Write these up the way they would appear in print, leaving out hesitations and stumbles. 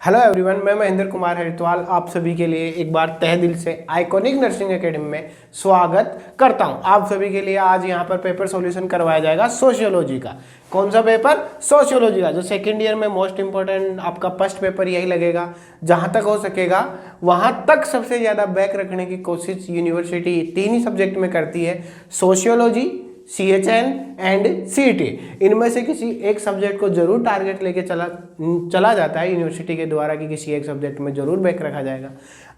Hello everyone, मैं महेंद्र कुमार हरिद्वाल आप सभी के लिए एक बार तहे दिल से आइकॉनिक नर्सिंग एकेडमी में स्वागत करता हूं। आप सभी के लिए आज यहां पर पेपर सॉल्यूशन करवाया जाएगा सोशियोलॉजी का। कौन सा पेपर? सोशियोलॉजी का, जो सेकेंड ईयर में मोस्ट इंपॉर्टेंट आपका फर्स्ट पेपर यही लगेगा। जहां तक हो सकेगा वहां तक सबसे ज़्यादा बैक रखने की कोशिश यूनिवर्सिटी तीन ही सब्जेक्ट में करती है, सोशियोलॉजी, CHN एंड CET। इनमें से किसी एक सब्जेक्ट को जरूर टारगेट लेके चला जाता है यूनिवर्सिटी के द्वारा कि किसी एक सब्जेक्ट में जरूर बैक रखा जाएगा।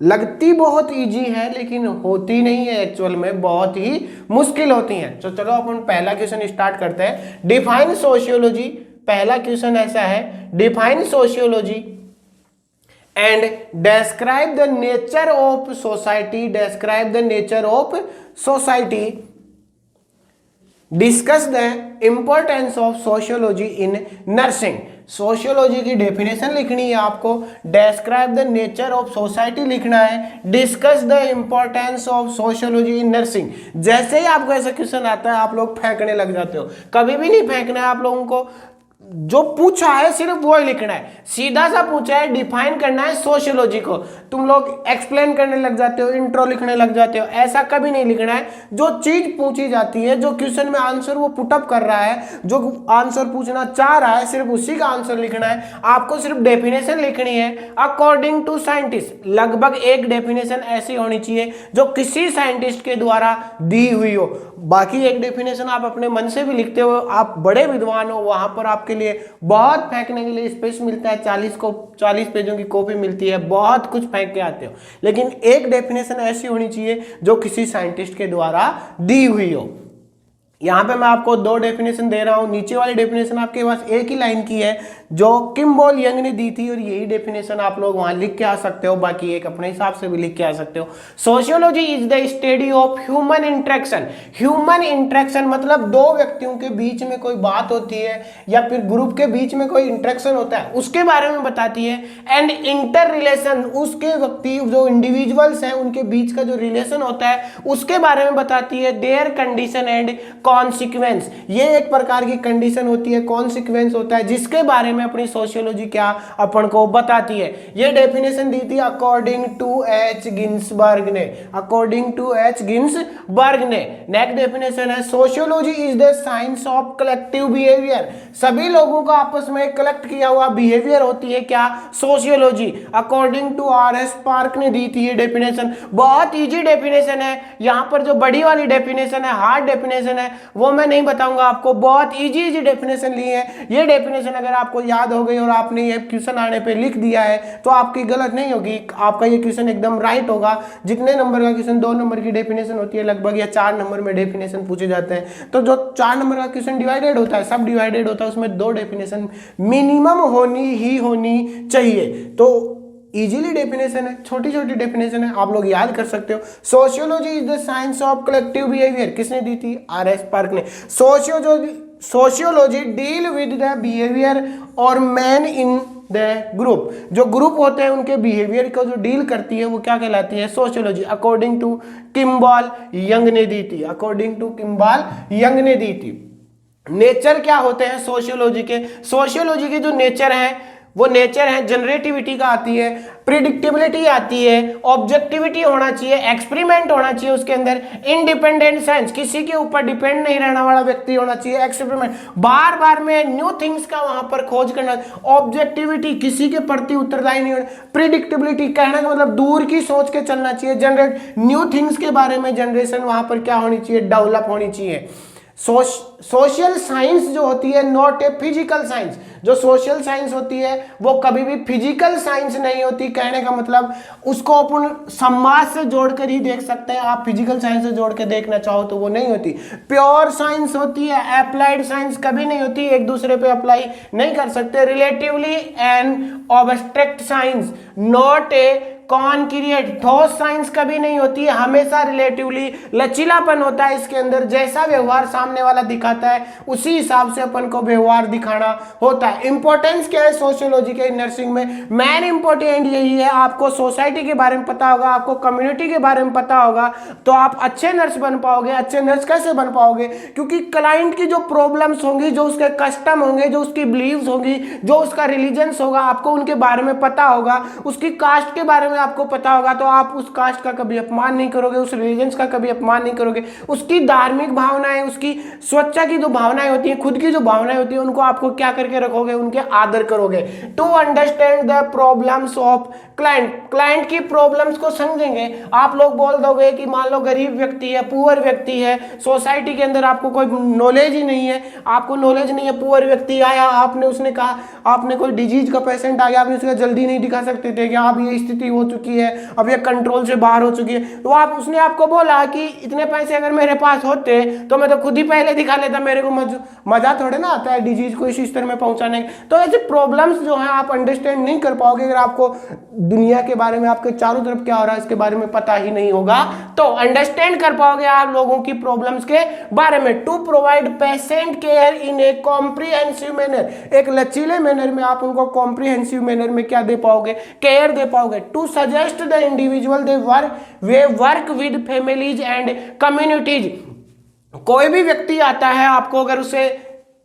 लगती बहुत इजी है लेकिन होती नहीं है, एक्चुअल में बहुत ही मुश्किल होती हैं। तो चलो अपन पहला क्वेश्चन स्टार्ट करते हैं। Define sociology. पहला क्वेश्चन ऐसा है, define sociology and describe the nature of society, describe the nature of society, discuss the importance of sociology in nursing. Sociology की डेफिनेशन लिखनी है आपको, describe the nature of society लिखना है, discuss the importance of sociology in nursing. जैसे ही आपको ऐसा question आता है आप लोग फेंकने लग जाते हो। कभी भी नहीं फेंकना है आप लोगों को, जो पूछा है सिर्फ वो ही लिखना है। सीधा सा पूछा है, डिफाइन करना है सोशियोलॉजी को, तुम लोग एक्सप्लेन करने लग जाते हो, इंट्रो लिखने लग जाते हो। ऐसा कभी नहीं लिखना है। जो चीज पूछी जाती है, जो क्वेश्चन में आंसर वो पुटअप कर रहा है, जो आंसर पूछना चाह रहा है, सिर्फ उसी का आंसर लिखना है। आपको सिर्फ डेफिनेशन लिखनी है अकॉर्डिंग टू साइंटिस्ट। लगभग एक डेफिनेशन ऐसी होनी चाहिए जो किसी साइंटिस्ट के द्वारा दी हुई हो। बाकी एक डेफिनेशन आप अपने मन से भी लिखते हो, आप बड़े विद्वान हो, वहां पर आपके लिए बहुत फेंकने के लिए स्पेस मिलता है। 40 पेजों की कॉपी मिलती है, बहुत कुछ फेंक के आते हो। लेकिन एक डेफिनेशन ऐसी होनी चाहिए जो किसी साइंटिस्ट के द्वारा दी हुई हो। यहां पे मैं आपको दो डेफिनेशन दे रहा हूं। नीचे वाली डेफिनेशन आपके पास एक ही लाइन की है जो किम्बॉल यंग ने दी थी, और यही डेफिनेशन आप लोग वहां लिख के आ सकते हो। बाकी एक अपने हिसाब से भी लिख के आ सकते हो। Sociology is the study of human interaction. Human interaction मतलब दो व्यक्तियों के बीच में कोई बात होती है या फिर ग्रुप के बीच में कोई इंटरेक्शन होता है, उसके बारे में बताती है। एंड इंटर रिलेशन, उसके व्यक्ति जो इंडिविजुअल्स हैं उनके बीच का जो रिलेशन होता है उसके बारे में बताती है। देयर कंडीशन एंड कॉन्सिक्वेंस, ये एक प्रकार की कंडीशन होती है, कॉन्सिक्वेंस होता है, जिसके बारे में अपनी सोशियोलॉजी क्या अपन को बताती है। ये डेफिनेशन दी थी अकॉर्डिंग टू एच गिन्सबर्ग ने, अकॉर्डिंग टू एच गिन्सबर्ग ने। नेक्स्ट डेफिनेशन है, sociology is the science of collective behaviour. सभी लोगों का आपस में कलेक्ट किया हुआ बिहेवियर होती है क्या? Sociology. According to RS Park ने दी थी ये डेफिनेशन। बहुत इजी डेफिनेशन है। यहां पर जो बड़ी वाली डेफिनेशन है, हार्ड डेफिनेशन है, वो मैं नहीं बताऊंगा आपको। बहुत इजी डेफिनेशन ली है। ये डेफिनेशन अगर आपको याद हो गई और आपने ये क्वेश्चन आने पे लिख दिया है तो आपकी गलत नहीं होगी, आपका ये क्वेश्चन एकदम राइट होगा। जितने नंबर का क्वेश्चन 2 नंबर की डेफिनेशन होती है लगभग, या 4 नंबर में डेफिनेशन पूछे जाते हैं, तो जो 4 नंबर का क्वेश्चन डिवाइडेड होता है, सब डिवाइडेड होता है, उसमें 2 डेफिनेशन मिनिमम होनी चाहिए। तो इजीली डेफिनेशन है, छोटी छोटी डेफिनेशन है, आप लोग याद कर सकते हो। Sociology is the science of collective behaviour, किसने दी थी? RS पार्क ने। Sociology deal with the behaviour और मैन इन द ग्रुप, जो ग्रुप होते हैं उनके बिहेवियर को जो डील करती है वो क्या कहलाती है? Sociology. According to Kimball Young ने दी थी, अकॉर्डिंग टू किम्बॉल यंग ने दी थी। नेचर क्या होते हैं सोशियोलॉजी के? सोशियोलॉजी के जो नेचर है वो नेचर है, जनरेटिविटी का आती है, प्रिडिक्टेबिलिटी आती है, ऑब्जेक्टिविटी होना चाहिए, एक्सपेरिमेंट होना चाहिए उसके अंदर, इंडिपेंडेंट साइंस, किसी के ऊपर डिपेंड नहीं रहने वाला व्यक्ति होना चाहिए, एक्सपेरिमेंट, बार बार में न्यू थिंग्स का वहां पर खोज करना, ऑब्जेक्टिविटी, किसी के प्रति उत्तरदायी नहीं होना, प्रिडिक्टेबिलिटी, कहने का मतलब दूर की सोच के चलना चाहिए, जनरेट, न्यू थिंग्स के बारे में जनरेशन वहां पर क्या होनी चाहिए? डेवलप होनी चाहिए। सोशल साइंस जो होती है नॉट ए फिजिकल साइंस, जो सोशल साइंस होती है वो कभी भी फिजिकल साइंस नहीं होती। कहने का मतलब उसको अपन समाज से जोड़कर ही देख सकते हैं, आप फिजिकल साइंस से जोड़ के देखना चाहो तो वो नहीं होती। प्योर साइंस होती है, अप्लाइड साइंस कभी नहीं होती, एक दूसरे पे अप्लाई नहीं कर सकते। Relatively and obstruct science, not a concrete ठोस साइंस कभी नहीं होती है, हमेशा रिलेटिवली लचीलापन होता है इसके अंदर। जैसा व्यवहार सामने वाला दिखाता है उसी हिसाब से अपन को व्यवहार दिखाना होता है। इंपॉर्टेंस क्या है सोशियोलॉजी के नर्सिंग में? मेन इंपॉर्टेंट यही है, आपको सोसाइटी के बारे में पता होगा, आपको कम्युनिटी के बारे में पता होगा, तो आप अच्छे नर्स बन पाओगे। अच्छे नर्स कैसे बन पाओगे? क्योंकि क्लाइंट की जो प्रॉब्लम्स होंगी, जो उसके कस्टम होंगे, जो उसकी बिलीव्स होंगी, जो उसका रिलीजन्स होगा, आपको उनके बारे में पता होगा, उसकी कास्ट के बारे में आपको पता होगा, तो आप उस कास्ट का कभी अपमान नहीं करोगे, उस रिलीजन्स का कभी अपमान नहीं करोगे। उसकी धार्मिक भावनाएं, उसकी स्वच्छता की जो भावनाएं होती हैं, खुद की जो भावनाएं होती हैं, उनको आपको क्या करके रखोगे? उनके आदर करोगे। To understand the problems of client की प्रॉब्लम्स को समझेंगे। आप लोग बोल दोगे कि मान लो गरीब व्यक्ति है, पुअर व्यक्ति है, सोसाइटी के अंदर आपको कोई नॉलेज ही नहीं है, आपको नॉलेज नहीं है, पुअर व्यक्ति आया, आपने उसने कहा, आपने कोई डिजीज का पेशेंट आ गया, आपने उसका जल्दी नहीं दिखा सकते थे कि आप ये स्थिति हो चुकी है, अब ये कंट्रोल से बाहर हो चुकी है, तो उसने आपको बोला कि इतने पैसे अगर मेरे पास होते तो मैं तो खुद ही पहले दिखा लेता, मेरे को मजा थोड़े ना आता है डिजीज को इस स्तर में पहुंचाने। तो ऐसे प्रॉब्लम्स जो है आप अंडरस्टैंड नहीं कर पाओगे अगर आपको दुनिया के बारे में, आपके चारों तरफ क्या हो रहा है इसके बारे में पता ही नहीं होगा, तो अंडरस्टैंड कर पाओगे आप लोगों की प्रॉब्लम्स के बारे में। To provide patient care in a comprehensive manner, एक लचीले मैनर में आप उनको कॉम्प्रिहेंसिव मैनर में क्या दे पाओगे? केयर दे पाओगे। To suggest the individual they work with families and communities, कोई भी व्यक्ति आता है, आपको अगर उसे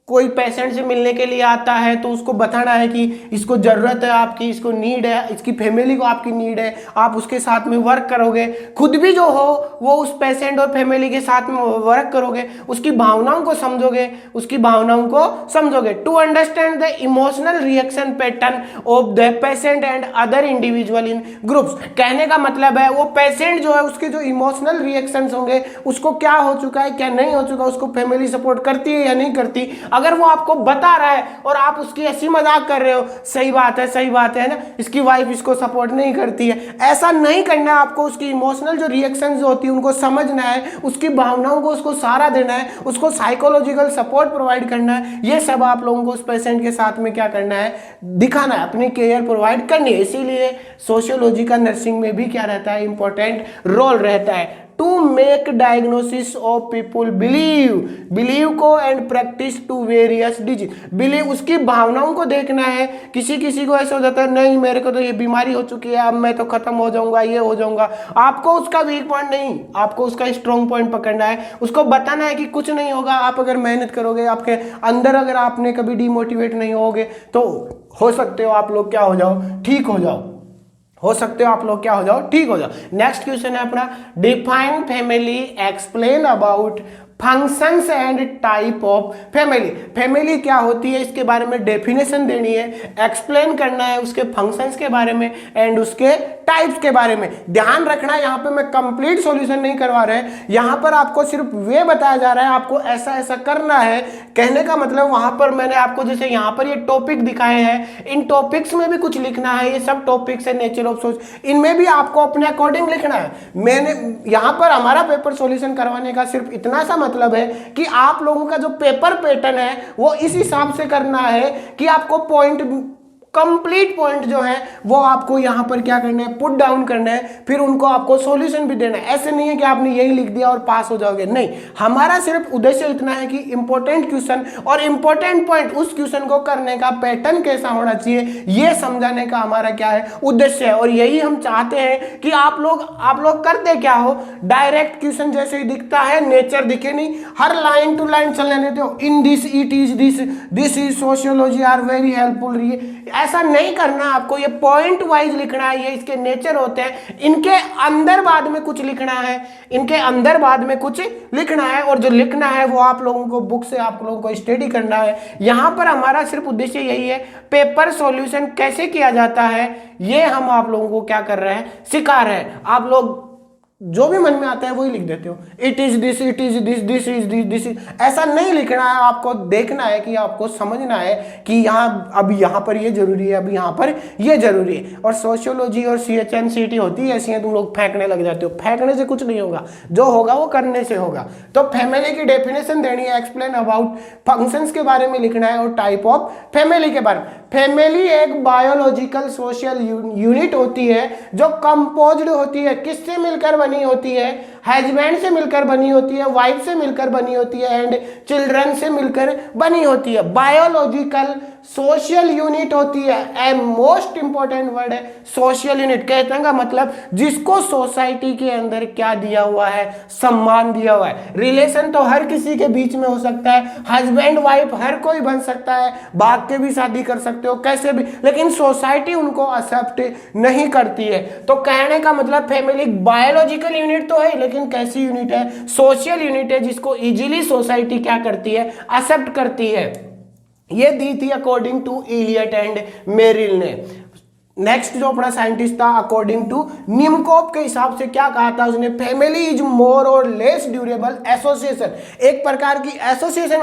कोई पेशेंट से मिलने के लिए आता है तो उसको बताना है कि इसको जरूरत है आपकी, इसको नीड है, इसकी फैमिली को आपकी नीड है, आप उसके साथ में वर्क करोगे। खुद भी जो हो वो उस पेशेंट और फैमिली के साथ में वर्क करोगे, उसकी भावनाओं को समझोगे, उसकी भावनाओं को समझोगे। To understand the emotional reaction pattern of the patient and other individual in groups, कहने का मतलब है वो पेशेंट जो है उसके जो इमोशनल रिएक्शंस होंगे, उसको क्या हो चुका है, क्या नहीं हो चुका, उसको फैमिली सपोर्ट करती है या नहीं करती। अगर वो आपको बता रहा है और आप उसकी हंसी मजाक कर रहे हो, सही बात है ना, इसकी वाइफ इसको सपोर्ट नहीं करती है, ऐसा नहीं करना है आपको। उसकी इमोशनल जो रिएक्शंस होती है उनको समझना है, उसकी भावनाओं को उसको सहारा देना है, उसको साइकोलॉजिकल सपोर्ट प्रोवाइड करना है। ये सब आप लोगों को उस पेशेंट के साथ में क्या करना है? दिखाना है, अपनी केयर प्रोवाइड करनी है। इसीलिए सोशियोलॉजी का नर्सिंग में भी क्या रहता है? इंपॉर्टेंट रोल रहता है। To make diagnosis of people believe को and practice to various disease, believe उसकी भावनाओं को देखना है। किसी को ऐसा हो जाता है, नहीं मेरे को तो ये बीमारी हो चुकी है, अब मैं तो खत्म हो जाऊंगा, ये हो जाऊंगा। आपको उसका वीक पॉइंट नहीं, आपको उसका स्ट्रॉन्ग पॉइंट पकड़ना है, उसको बताना है कि कुछ नहीं होगा, आप अगर मेहनत करोगे, आपके अंदर अगर आपने कभी डिमोटिवेट नहीं होगे तो हो सकते हो आप लोग क्या हो जाओ? ठीक हो जाओ, हो सकते हो आप लोग क्या हो जाओ? ठीक हो जाओ। नेक्स्ट क्वेश्चन है अपना, define family, explain about functions and type of family. Family क्या होती है इसके बारे में डेफिनेशन देनी है, एक्सप्लेन करना है उसके फंक्शंस के बारे में एंड उसके टाइप्स के बारे में। ध्यान रखना, यहाँ पे मैं कंप्लीट सॉल्यूशन नहीं करवा रहे, यहाँ पर आपको सिर्फ वे बताया जा रहा है, आपको ऐसा ऐसा करना है। कहने का मतलब वहां पर मैंने आपको जैसे यहाँ पर ये टॉपिक दिखाए हैं, इन टॉपिक्स में भी कुछ लिखना है। ये सब टॉपिक्स है नेचर ऑफ सोच, इनमें भी आपको अपने अकॉर्डिंग लिखना है। मैंने यहाँ पर हमारा पेपर सॉल्यूशन करवाने का सिर्फ इतना सा मतलब है कि आप लोगों का जो पेपर पैटर्न है वो इस हिसाब से करना है कि आपको पॉइंट, कंप्लीट पॉइंट जो है वो आपको यहाँ पर क्या करना है? पुट डाउन करना है, फिर उनको आपको सॉल्यूशन भी देना है। ऐसे नहीं है कि आपने यही लिख दिया और पास हो जाओगे, नहीं। हमारा सिर्फ उद्देश्य इतना है कि इंपॉर्टेंट क्वेश्चन और इंपॉर्टेंट पॉइंट, उस क्वेश्चन को करने का पैटर्न कैसा होना चाहिए, ये समझाने का हमारा क्या है? उद्देश्य है। और यही हम चाहते हैं कि आप लोग करते क्या हो, डायरेक्ट क्वेश्चन जैसे ही दिखता है, नेचर दिखे नहीं, हर लाइन टू लाइन चलने देते हो। In this it is this is sociology are very helpful, ऐसा नहीं करना। आपको ये पॉइंट वाइज लिखना है, ये इसके नेचर होते हैं, इनके अंदर बाद में कुछ लिखना है, इनके अंदर बाद में कुछ लिखना है, और जो लिखना है वो आप लोगों को बुक से आप लोगों को स्टडी करना है। यहां पर हमारा सिर्फ उद्देश्य यही है, पेपर सॉल्यूशन कैसे किया जाता है ये हम आप लोगों को क्या कर रहे हैं? सिखा रहे हैं। आप लोग जो भी मन में आता है वही लिख देते हो, it is this, it is this, this is this, this is, ऐसा नहीं लिखना है। आपको देखना है कि आपको समझना है कि यहाँ अब यहाँ पर ये जरूरी है, अब यहाँ पर ये जरूरी है। और सोशियोलॉजी और CHNCT होती है ऐसी है, तुम लोग फेंकने लग जाते हो, फेंकने से कुछ नहीं होगा, जो होगा वो करने से होगा। तो फैमिली की डेफिनेशन देनी है, एक्सप्लेन अबाउट फंक्शंस के बारे में लिखना है और टाइप ऑफ फैमिली के बारे में। फैमिली एक बायोलॉजिकल सोशल यूनिट होती है जो कंपोज्ड होती है, किससे मिलकर बनी होती है, हस्बैंड से मिलकर बनी होती है, वाइफ से मिलकर बनी होती है एंड चिल्ड्रन से मिलकर बनी होती है। बायोलॉजिकल सोशल यूनिट होती है, ए मोस्ट इंपॉर्टेंट वर्ड है सोशल यूनिट। कहते हैं का मतलब जिसको सोसाइटी के अंदर क्या दिया हुआ है, सम्मान दिया हुआ है। रिलेशन तो हर किसी के बीच में हो सकता है, हस्बैंड वाइफ हर कोई बन सकता है, भाग के भी शादी कर सकते हो कैसे भी, लेकिन सोसाइटी उनको एक्सेप्ट नहीं करती है। तो कहने का मतलब फैमिली बायोलॉजिकल यूनिट तो है, लेकिन कैसी यूनिट है, सोशल यूनिट है, जिसको इजीली सोसाइटी क्या करती है, एक्सेप्ट करती है। ये दी थी according to Elliott and Merrill ने। नेक्स्ट जो अपना साइंटिस्ट था अकॉर्डिंग टू निमकोप के हिसाब से क्या कहा था उसने, फैमिली इज मोर और लेस ड्यूरेबल एसोसिएशन। एक प्रकार की एसोसिएशन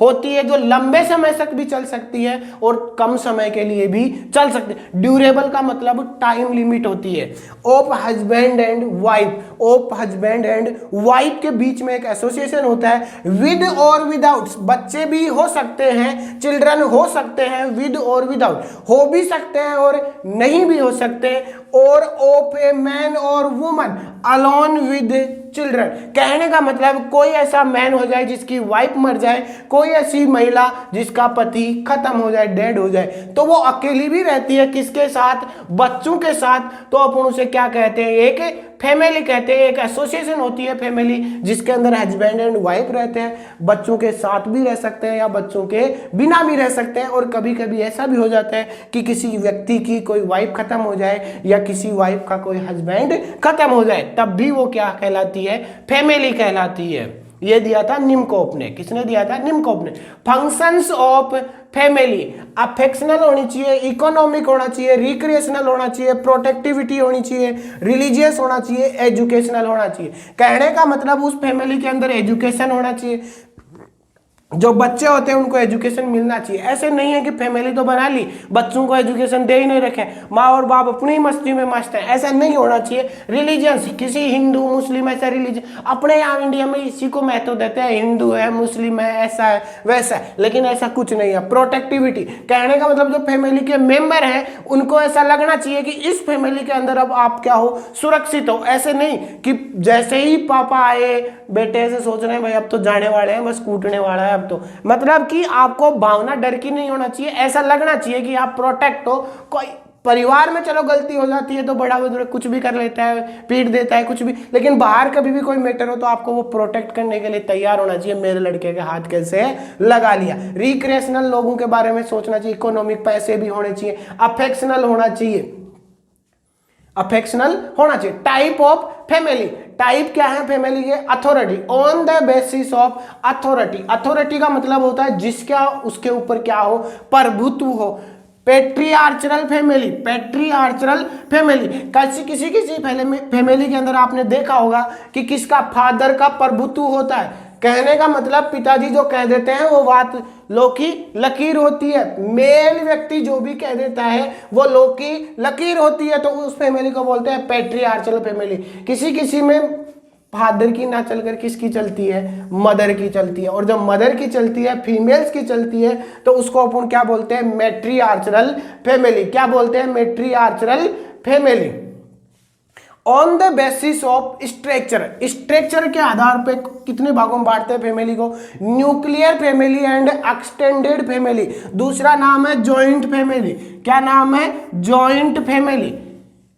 होती है जो लंबे समय तक भी चल सकती है और कम समय के लिए भी चल सकती है। ड्यूरेबल का मतलब टाइम लिमिट होती है। Of husband and wife, of husband and wife के बीच में एक एसोसिएशन होता है। विद और विदाउट, बच्चे भी हो सकते हैं, चिल्ड्रन हो सकते हैं, विद और विदाउट, हो भी सकते हैं और नहीं भी हो सकते। और ऑफ ए मैन और वुमन अलोन विद चिल्ड्रन। कहने का मतलब कोई ऐसा मैन हो जाए जिसकी वाइफ मर जाए, कोई ऐसी महिला जिसका पति खत्म हो जाए, डेड हो जाए, तो वो अकेली भी रहती है, किसके साथ, बच्चों के साथ। तो अपन उसे क्या कहते हैं, एक फैमिली कहते हैं। एक एसोसिएशन होती है फैमिली जिसके अंदर हस्बैंड एंड वाइफ रहते हैं, बच्चों के साथ भी रह सकते हैं या बच्चों के बिना भी रह सकते हैं। और कभी कभी ऐसा भी हो जाता है कि किसी व्यक्ति की कोई वाइफ खत्म हो जाए या किसी वाइफ का कोई हस्बैंड खत्म हो जाए, तब भी वो क्या कहलाती है, फैमिली कहलाती है। ये दिया था निमकोप ने। किसने दिया था, निमकोप ने। फंक्शंस ऑफ फैमिली, अफेक्शनल होनी चाहिए, इकोनॉमिक होना चाहिए, रिक्रिएशनल होना चाहिए, प्रोटेक्टिविटी होनी चाहिए, रिलीजियस होना चाहिए, एजुकेशनल होना चाहिए। कहने का मतलब उस फैमिली के अंदर एजुकेशन होना चाहिए, जो बच्चे होते हैं उनको एजुकेशन मिलना चाहिए। ऐसे नहीं है कि फैमिली तो बना ली, बच्चों को एजुकेशन दे ही नहीं रखे, माँ और बाप अपनी मस्ती में मस्त है, ऐसा नहीं होना चाहिए। रिलीजियंस, किसी हिंदू मुस्लिम ऐसा रिलीजन, अपने यहाँ इंडिया में इसी को महत्व देते हैं, हिंदू है, मुस्लिम है, ऐसा है वैसा है, लेकिन ऐसा कुछ नहीं है। प्रोटेक्टिविटी, कहने का मतलब जो फैमिली के मेंबर हैं उनको ऐसा लगना चाहिए कि इस फैमिली के अंदर अब आप क्या हो, सुरक्षित हो। ऐसे नहीं कि जैसे ही पापा आए बेटे ऐसे सोच रहे हैं भाई अब तो जाने वाले हैं, बस कूटने वाला है अब तो, मतलब कि आपको भावना डर की नहीं होना चाहिए, ऐसा लगना चाहिए कि आप प्रोटेक्ट हो। कोई परिवार में चलो गलती हो जाती है तो बड़ा बुजुर्ग कुछ भी कर लेता है, पीट देता है कुछ भी, लेकिन बाहर कभी भी कोई मैटर हो तो आपको वो प्रोटेक्ट करने के लिए तैयार होना चाहिए। मेरे लड़के के हाथ कैसे लगा लिया। रिक्रिएशनल, लोगों के बारे में सोचना चाहिए, इकोनॉमिक, पैसे भी होने चाहिए, अफेक्शनल होना चाहिए, अफेक्शनल होना चाहिए। टाइप ऑफ फैमिली, टाइप क्या है फैमिली के, authority, on the basis of authority. Authority का मतलब होता है जिसका उसके ऊपर क्या हो, प्रभुत्व हो। पेट्रियार्चल फैमिली, पेट्रियार्चल फैमिली, किसी फैमिली के अंदर आपने देखा होगा कि किसका, फादर का प्रभुत्व होता है। कहने का मतलब पिताजी जो कह देते हैं वो बात लौकी लकीर होती है। मेल व्यक्ति जो भी कह देता है वो लौकी लकीर होती है, तो उस फैमिली को बोलते हैं पेट्रियार्चल फैमिली। किसी में फादर की ना चलकर किसकी चलती है, मदर की चलती है, और जब मदर की चलती है, फीमेल्स की चलती है, तो उसको अपन क्या बोलते हैं, मैट्रियार्चल फैमिली। क्या बोलते हैं, matriarchal family. On the basis of structure, structure के आधार पे कितने भागों में बांटते हैं फैमिली को, nuclear family and extended family. दूसरा नाम है जॉइंट फैमिली। क्या नाम है, जॉइंट फैमिली।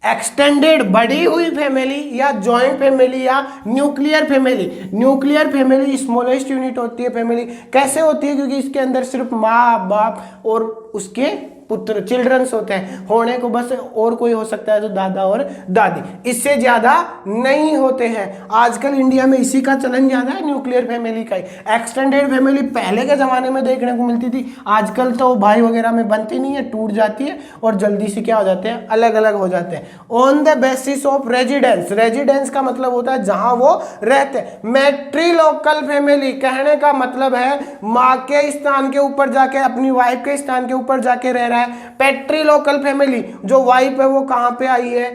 एक्सटेंडेड, बढ़ी हुई फैमिली, या जॉइंट फैमिली, या nuclear family. Nuclear family smallest unit होती है फैमिली। कैसे होती है, क्योंकि इसके अंदर सिर्फ माँ बाप और उसके पुत्र, चिल्ड्रंस होते हैं, होने को बस और कोई हो सकता है तो दादा और दादी, इससे ज्यादा नहीं होते हैं। आजकल इंडिया में इसी का चलन ज्यादा है, न्यूक्लियर फैमिली का ही। एक्सटेंडेड फैमिली पहले के जमाने में देखने को मिलती थी, आजकल तो भाई वगैरह में बनती नहीं है, टूट जाती है और जल्दी से क्या हो जाते हैं, अलग अलग हो जाते हैं। On the basis of residence, residence का मतलब होता है जहां वो रहते हैं। मैट्रिलोकल फैमिली कहने का मतलब है माँ के स्थान के ऊपर जाके, अपनी वाइफ के स्थान के ऊपर जाके रह रहा है। पैट्रिलोकल फैमिली, जो वाइफ है वो कहां पे आई है,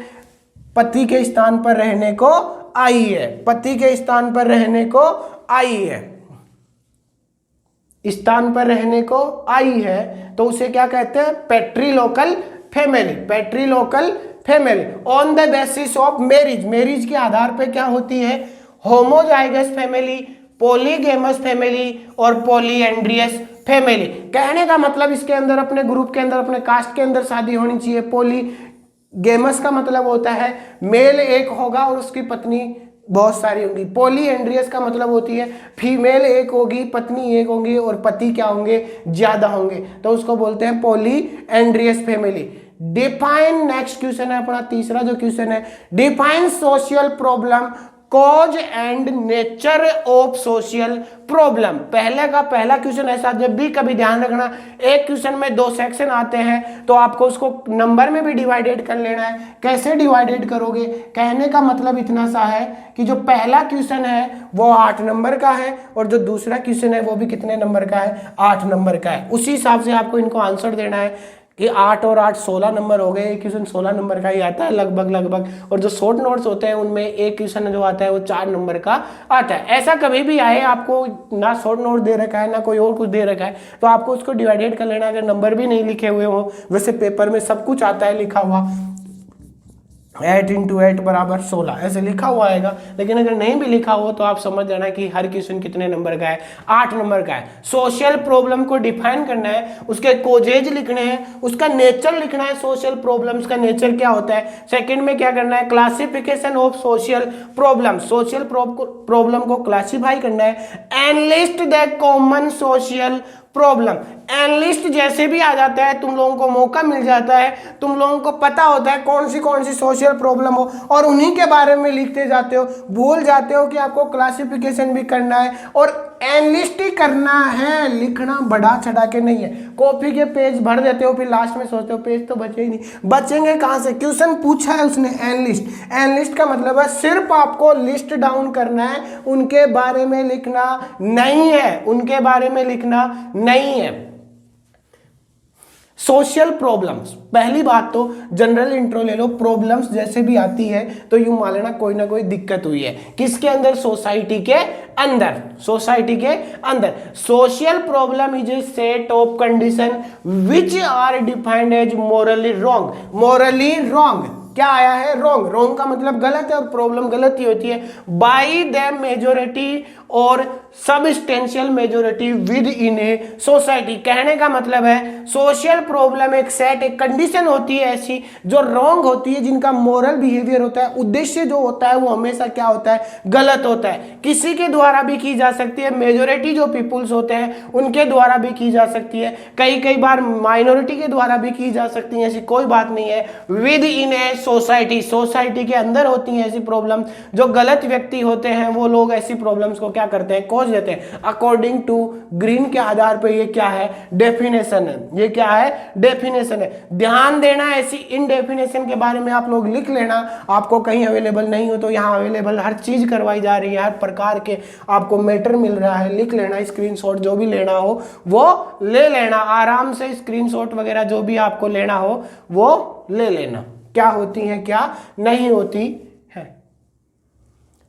पति के स्थान पर रहने को आई है, पति के स्थान पर रहने को आई है, स्थान पर रहने को आई है, तो उसे क्या कहते हैं, patrilocal family, patrilocal family. On the basis of marriage, marriage के आधार पर क्या होती है, होमोजाइगस फैमिली, पॉलीगेमस फैमिली और पॉलीएंड्रियस फैमिली। कहने का मतलब इसके अंदर अपने ग्रुप के अंदर, अपने कास्ट के अंदर शादी होनी चाहिए। पॉलीगेमस का मतलब होता है मेल एक होगा और उसकी पत्नी बहुत सारी होंगी। पॉलीएंड्रियस का मतलब होती है फीमेल एक होगी, पत्नी एक होंगी और पति क्या होंगे, ज्यादा होंगे, तो उसको बोलते हैं पॉलीएंड्रियस फैमिली। डिफाइन, नेक्स्ट क्वेश्चन है अपना तीसरा जो क्वेश्चन है, define social problem, cause and nature of social problem. पहले का पहला क्वेश्चन ऐसा, जब भी कभी ध्यान रखना एक क्वेश्चन में दो सेक्शन आते हैं तो आपको उसको नंबर में भी डिवाइडेड कर लेना है। कैसे डिवाइडेड करोगे, कहने का मतलब इतना सा है कि जो पहला क्वेश्चन है वो 8 नंबर का है और जो दूसरा क्वेश्चन है वो भी कितने नंबर का है, 8 नंबर का है। उसी हिसाब से आपको इनको आंसर देना है कि 8 और 8 16 नंबर हो गए, एक क्वेश्चन 16 नंबर का ही आता है लगभग। और जो शॉर्ट नोट्स होते हैं उनमें एक क्वेश्चन जो आता है वो 4 नंबर का आता है। ऐसा कभी भी आए आपको ना शॉर्ट नोट दे रखा है ना कोई और कुछ दे रखा है तो आपको उसको डिवाइडेड कर लेना। अगर नंबर भी नहीं लिखे हुए हो, वैसे पेपर में सब कुछ आता है लिखा हुआ, 8 × 8 = 16 ऐसे लिखा हुआ आएगा, लेकिन अगर नहीं भी लिखा हो तो आप समझ जाना कि हर क्वेश्चन कितने नंबर का है, 8 नंबर का है। सोशल प्रॉब्लम को डिफाइन करना है, उसके कोजेज लिखने हैं, उसका नेचर लिखना है, सोशल प्रॉब्लम्स का नेचर क्या होता है। सेकंड में क्या करना है, classification of social problem, social problem को क्लासिफाई करना है। Enlist the common social problem, enlist जैसे भी आ जाता है तुम लोगों को मौका मिल जाता है, तुम लोगों को पता होता है कौन सी सोशल प्रॉब्लम हो और उन्हीं के बारे में लिखते जाते हो, भूल जाते हो कि आपको क्लासिफिकेशन भी करना है और एनलिस्ट ही करना है, लिखना बढ़ा चढ़ा के नहीं है। कॉपी के पेज भर देते हो फिर लास्ट में सोचते हो पेज तो बचे ही नहीं, बचेंगे कहां से, क्वेश्चन पूछा है उसने एनलिस्ट। एनलिस्ट का मतलब है सिर्फ आपको लिस्ट डाउन करना है, उनके बारे में लिखना नहीं है, उनके बारे में लिखना नहीं है। सोशल प्रॉब्लम्स, पहली बात तो जनरल इंट्रो ले लो, प्रॉब्लम्स जैसे भी आती है तो यूं मान लेना कोई ना कोई दिक्कत हुई है, किसके अंदर, सोसाइटी के अंदर, सोसाइटी के अंदर। Social problem is a set of condition which are defined as morally wrong, morally wrong क्या आया है, रॉन्ग, रॉन्ग का मतलब गलत है और प्रॉब्लम गलत ही होती है। बाई द मेजोरिटी और substantial majority with in a society, कहने का मतलब है सोशल प्रॉब्लम एक सेट, एक कंडीशन होती है ऐसी जो रॉन्ग होती है, जिनका मोरल बिहेवियर होता है, उद्देश्य जो होता है वो हमेशा क्या होता है, गलत होता है। किसी के द्वारा भी की जा सकती है, मेजोरिटी जो पीपुल्स होते हैं उनके द्वारा भी की जा सकती है, कई बार माइनॉरिटी के द्वारा भी की जा सकती है, ऐसी कोई बात नहीं है। With in a society, society के अंदर होती हैं ऐसी प्रॉब्लम, जो गलत व्यक्ति होते हैं वो लोग ऐसी प्रॉब्लम्स को क्या करते हैं, कॉज देते हैं। अकॉर्डिंग टू ग्रीन के आधार पर ये क्या है, डेफिनेशन है, ये क्या है, डेफिनेशन है। ध्यान देना ऐसी इन डेफिनेशन के बारे में आप लोग लिख लेना, आपको कहीं अवेलेबल नहीं हो तो यहाँ अवेलेबल हर चीज करवाई जा रही है, हर प्रकार के आपको मैटर मिल रहा है, लिख लेना, स्क्रीनशॉट जो भी लेना हो वो ले लेना, आराम से स्क्रीनशॉट वगैरह जो भी आपको लेना हो वो ले लेना। क्या होती है, क्या नहीं होती है,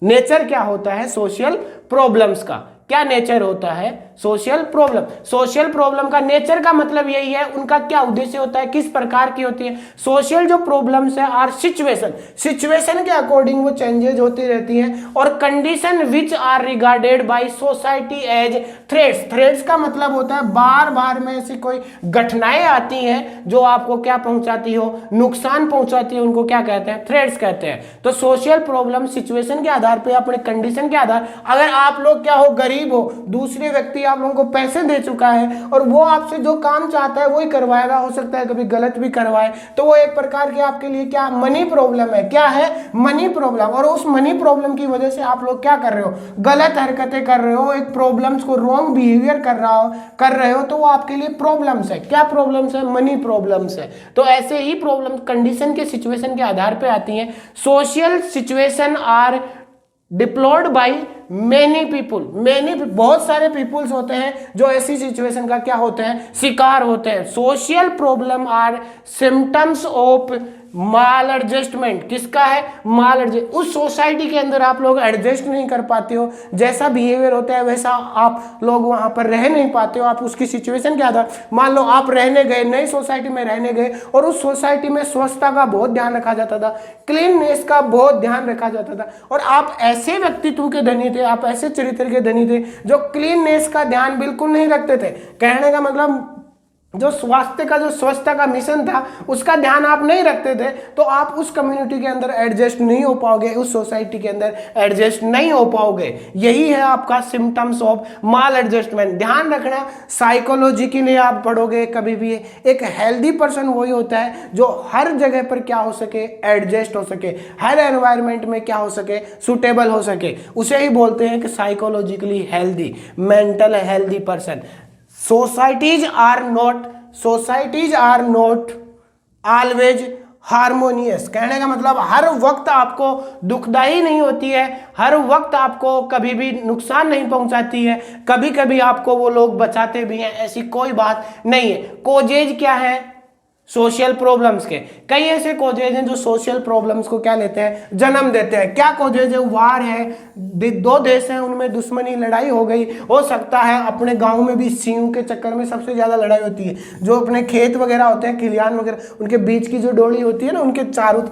नेचर क्या होता है सोशल प्रॉब्लम्स का, क्या नेचर होता है सोशल प्रॉब्लम। सोशल प्रॉब्लम का नेचर का मतलब यही है, उनका क्या उद्देश्य होता है, किस प्रकार की होती है। सोशल जो प्रॉब्लम्स है आर सिचुएशन, सिचुएशन के अकॉर्डिंग वो चेंजेस होती रहती हैं, और condition which are regarded by society as threats, threats का मतलब होता है बार बार में ऐसी कोई घटनाएं आती हैं जो आपको क्या पहुंचाती हो, नुकसान पहुंचाती है, उनको क्या कहते हैं, थ्रेट्स कहते हैं। तो सोशल प्रॉब्लम सिचुएशन के आधार पर, अपने कंडीशन के आधार, अगर आप लोग क्या हो, गरीब हो, दूसरे व्यक्ति आप लोगों को पैसे दे चुका है और वो आपसे जो काम चाहता है वही करवाएगा, हो सकता है कभी गलत भी करवाए, तो वो एक प्रकार की आपके लिए क्या मनी प्रॉब्लम है, क्या है मनी प्रॉब्लम। और उस मनी प्रॉब्लम की वजह से आप लोग क्या कर रहे हो, गलत हरकतें कर रहे हो, एक प्रॉब्लम्स को रॉन्ग बिहेवियर कर रहे हो, तो वो आपके लिए प्रॉब्लम्स है। क्या प्रॉब्लम्स है, मनी प्रॉब्लम्स है। तो ऐसे ही प्रॉब्लम कंडीशन के सिचुएशन के आधार पे आती हैं। Social situation are deployed by many people, बहुत सारे पीपुल्स होते हैं जो ऐसी सिचुएशन का क्या होते हैं, शिकार होते हैं। Social problem are symptoms of maladjustment, किसका है, माल एडजस्ट। उस सोसाइटी के अंदर आप लोग एडजस्ट नहीं कर पाते हो, जैसा बिहेवियर होता है वैसा आप लोग वहां पर रह नहीं पाते हो। आप उसकी सिचुएशन के आधार, मान लो आप रहने गए, नई सोसाइटी में रहने गए और उस सोसाइटी में स्वच्छता का बहुत ध्यान रखा जाता था, क्लीननेस का बहुत ध्यान रखा जाता था, और आप ऐसे व्यक्तित्व के धनी थे, आप ऐसे चरित्र के धनी थे जो क्लीननेस का ध्यान बिल्कुल नहीं रखते थे। कहने का मतलब जो स्वास्थ्य का, जो स्वच्छता का मिशन था उसका ध्यान आप नहीं रखते थे, तो आप उस कम्युनिटी के अंदर एडजस्ट नहीं हो पाओगे, उस सोसाइटी के अंदर एडजस्ट नहीं हो पाओगे। यही है आपका सिम्टम्स ऑफ माल एडजस्टमेंट। ध्यान रखना, साइकोलॉजी के लिए आप पढ़ोगे कभी भी, एक हेल्दी पर्सन वही होता है जो हर जगह पर क्या हो सके, एडजस्ट हो सके, हर एनवायरमेंट में क्या हो सके, सुटेबल हो सके, उसे ही बोलते हैं कि psychologically healthy, mental healthy person. Societies are not always harmonious. कहने का मतलब हर वक्त आपको दुखदाई नहीं होती है, हर वक्त आपको कभी भी नुकसान नहीं पहुंचाती है, कभी कभी आपको वो लोग बचाते भी हैं, ऐसी कोई बात नहीं है। कोजेज क्या है, सोशल प्रॉब्लम्स के। कई ऐसे कोजेज हैं जो सोशल प्रॉब्लम्स को क्या लेते हैं, जन्म देते हैं। क्या कोजेज है, वार है, दो देश हैं उनमें दुश्मनी लड़ाई हो गई, हो सकता है अपने गांव में भी सींग के चक्कर में सबसे ज्यादा लड़ाई होती है, जो अपने खेत वगैरह होते हैं, खलिहान वगैरह, उनके बीच की जो डोली होती है ना, उनके चारों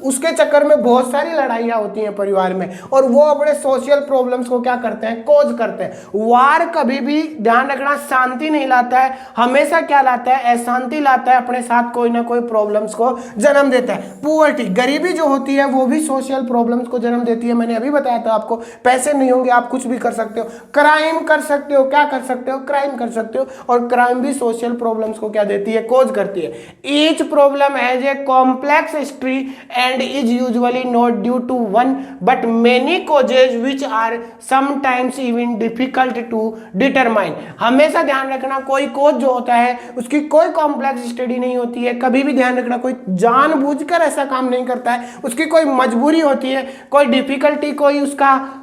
उसके चक्कर में बहुत सारी लड़ाइयाँ होती हैं परिवार में, और वो अपने सोशल प्रॉब्लम्स को क्या करते हैं, कोज करते हैं। वार कभी भी ध्यान रखना शांति नहीं लाता है, हमेशा क्या लाता है, अशांति लाता है, अपने साथ कोई ना कोई प्रॉब्लम्स को जन्म देता है। पुअर्टी, गरीबी जो होती है वो भी सोशल प्रॉब्लम्स को जन्म देती है। मैंने अभी बताया था आपको, पैसे नहीं होंगे आप कुछ भी कर सकते हो, क्राइम कर सकते हो, क्या कर सकते हो, क्राइम कर सकते हो, और क्राइम भी सोशल प्रॉब्लम्स को क्या देती है, कोज करती है। Each problem has a complex history and is usually not due to one but many causes which are sometimes even difficult to determine. हमेशा ध्यान रखना, कोई कोज जो होता है उसकी कोई कॉम्प्लेक्स स्टडी नहीं होती है, कभी भी ध्यान रखना, कोई जानबूझकर ऐसा काम नहीं करता है, उसकी कोई मजबूरी होती है, कोई डिफिकल्टी, कोई उसका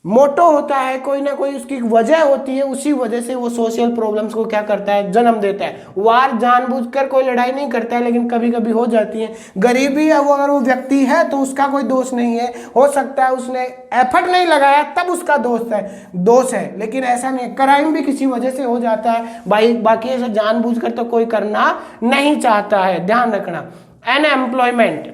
मोटो होता है, कोई ना कोई उसकी वजह होती है, उसी वजह से वो सोशल प्रॉब्लम्स को क्या करता है, जन्म देता है। वार जानबूझकर कोई लड़ाई नहीं करता है, लेकिन कभी कभी हो जाती है। गरीबी है वो, अगर वो व्यक्ति है तो उसका कोई दोष नहीं है, हो सकता है उसने एफर्ट नहीं लगाया तब उसका दोष है, लेकिन ऐसा नहीं। क्राइम भी किसी वजह से हो जाता है भाई, बाकी ऐसा जानबूझकर तो कोई करना नहीं चाहता है, ध्यान रखना। अनएम्प्लॉयमेंट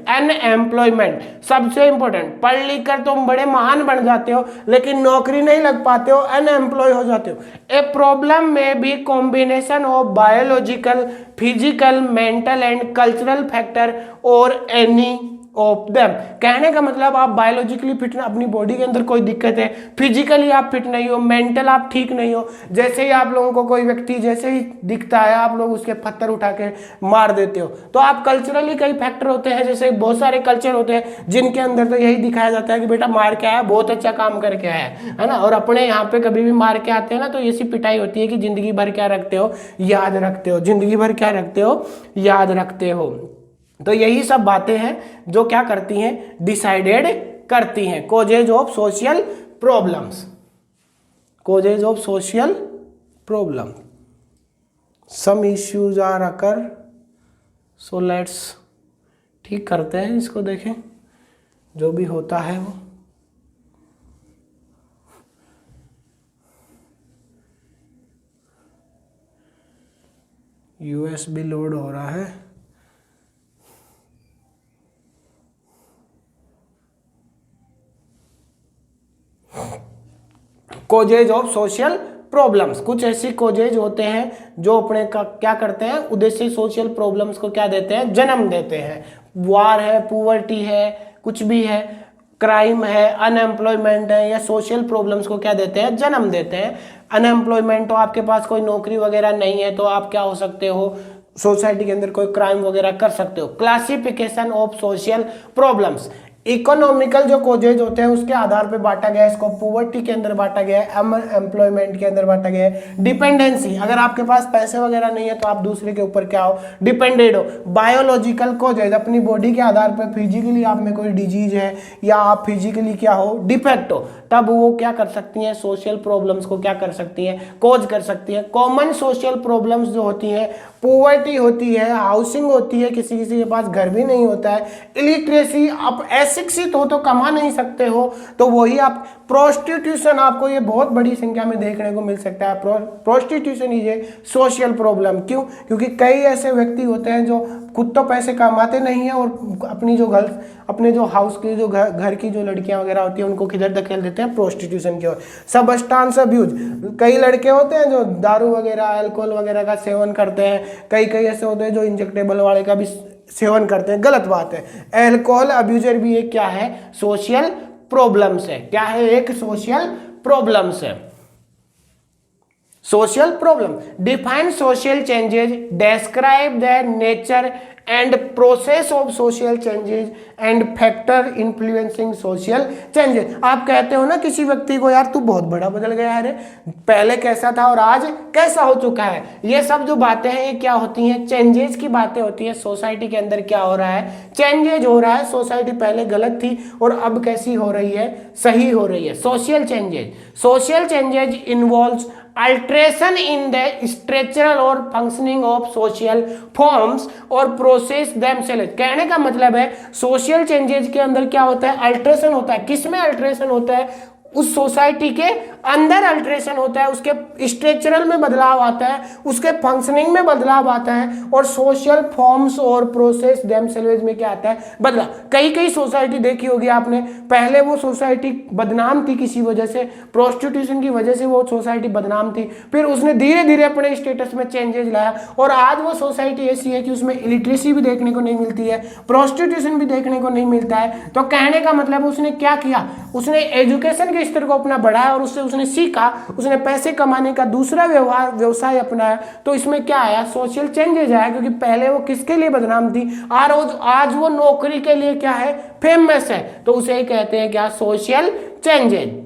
सबसे इंपॉर्टेंट, पढ़ लिख कर तुम बड़े महान बन जाते हो लेकिन नौकरी नहीं लग पाते हो, अनएम्प्लॉय हो जाते हो। A problem may be combination of biological, physical, mental and cultural factor or any of them. कहने का मतलब आप बायोलॉजिकली फिट, अपनी बॉडी के अंदर कोई दिक्कत है, फिजिकली आप फिट नहीं हो, मेंटल आप ठीक नहीं हो, जैसे ही आप लोगों को कोई व्यक्ति जैसे ही दिखता है आप लोग उसके पत्थर उठा के मार देते हो। तो आप कल्चरली कई फैक्टर होते हैं, जैसे बहुत सारे कल्चर होते हैं जिनके अंदर तो यही दिखाया जाता है कि बेटा मार के आया, बहुत अच्छा काम करके आया है ना। और अपने यहाँ पे कभी भी मार के आते हैं ना तो ऐसी पिटाई होती है कि जिंदगी भर क्या रखते हो, याद रखते हो, जिंदगी भर क्या रखते हो, याद रखते हो। तो यही सब बातें हैं जो क्या करती हैं, डिसाइडेड करती हैं causes of social problems, causes of social problem. Some issues are occur, so let's ठीक करते हैं इसको, देखें जो भी होता है वो। यूएसबी लोड हो रहा है। कोजेज ऑफ सोशल प्रॉब्लम्स, कुछ ऐसी कोजेज होते हैं जो अपने का क्या करते हैं, उद्देश्य सोशल प्रॉब्लम्स को क्या देते हैं, जन्म देते हैं। वार है, पुअर्टी है, कुछ भी है, क्राइम है, अनएम्प्लॉयमेंट है, या सोशल प्रॉब्लम्स को क्या देते हैं, जन्म देते हैं। अनएम्प्लॉयमेंट हो, आपके पास कोई नौकरी वगैरह नहीं है, तो आप क्या हो सकते हो, सोसाइटी के अंदर कोई क्राइम वगैरह कर सकते हो। Classification of social problems, economical जो कोजेज होते हैं उसके आधार पे बांटा गया है इसको। पॉवर्टी के अंदर बांटा गया है, एम्प्लॉयमेंट के अंदर बांटा गया है। डिपेंडेंसी, अगर आपके पास पैसे वगैरह नहीं है तो आप दूसरे के ऊपर क्या हो, डिपेंडेड हो। बायोलॉजिकल कोजेज, अपनी बॉडी के आधार पर फिजिकली आप में कोई डिजीज है या आप फिजिकली क्या हो, डिफेक्ट हो, तब वो क्या कर सकती हैं, सोशल प्रॉब्लम्स को क्या कर सकती हैं, कोज कर सकती है। कॉमन सोशल प्रॉब्लम्स जो होती हैं, पॉवर्टी होती है, हाउसिंग होती है, किसी किसी के पास घर भी नहीं होता है, इलिटरेसी, आप अशिक्षित हो तो कमा नहीं सकते हो, तो वही आप प्रोस्टिट्यूशन, आपको ये बहुत बड़ी संख्या में देखने को मिल सकता है। Prostitution is a social problem. क्यों? क्योंकि कई ऐसे व्यक्ति होते हैं जो खुद तो पैसे कमाते नहीं है और अपनी जो घर, अपने जो हाउस की जो घर की जो लड़कियां वगैरह होती हैं उनको किधर धकेल देते हैं, प्रोस्टिट्यूशन की ओर। सबस्टांस अब्यूज, कई लड़के होते हैं जो दारू वगैरह, अल्कोहल वगैरह का सेवन करते हैं, कई ऐसे होते हैं जो इंजेक्टेबल वाले का भी सेवन करते हैं, गलत बात है। अल्कोहल अब्यूजर भी एक क्या है, सोशल प्रॉब्लम्स है। क्या है? एक सोशल प्रॉब्लम्स है। Social problem, define social changes, describe the nature and process of social changes and factor influencing social changes. आप कहते हो ना किसी व्यक्ति को, यार तू बहुत बड़ा बदल गया है रे, पहले कैसा था और आज कैसा हो चुका है। ये सब जो बातें हैं ये क्या होती हैं, चेंजेस की बातें होती है। सोसाइटी के अंदर क्या हो रहा है, चेंजेज हो रहा है। सोसाइटी पहले गलत थी और अब कैसी हो रही है, सही हो रही है। Social changes, social changes involves alteration in the structural और फंक्शनिंग ऑफ सोशल फॉर्म्स और प्रोसेस देमसेल्व्स। कहने का मतलब है सोशल चेंजेज के अंदर क्या होता है, अल्ट्रेशन होता है। किसमें अल्ट्रेशन होता है? उस सोसाइटी के अंदर अल्ट्रेशन होता है, उसके स्ट्रक्चरल में बदलाव आता है, उसके फंक्शनिंग में बदलाव आता है, और सोशल फॉर्म्स और प्रोसेस देमसेल्व्स में क्या आता है, बदलाव। कई सोसाइटी देखी होगी आपने, पहले वो सोसाइटी बदनाम थी किसी वजह से, प्रोस्टिट्यूशन की वजह से वो सोसाइटी बदनाम थी, फिर उसने धीरे धीरे अपने स्टेटस में चेंजेस लाया और आज वो सोसाइटी ऐसी है कि उसमें इलिटरेसी भी देखने को नहीं मिलती है, प्रोस्टिट्यूशन भी देखने को नहीं मिलता है। तो कहने का मतलब उसने क्या किया, उसने एजुकेशन के स्तर को अपना बढ़ाया और उससे उसने सीखा, उसने पैसे कमाने का दूसरा व्यवसाय अपनाया, तो इसमें क्या आया, सोशल चेंजेज आया। क्योंकि पहले वो किसके लिए बदनाम थी, आज वो नौकरी के लिए क्या है, फेमस है, तो उसे ही कहते हैं क्या, social changes.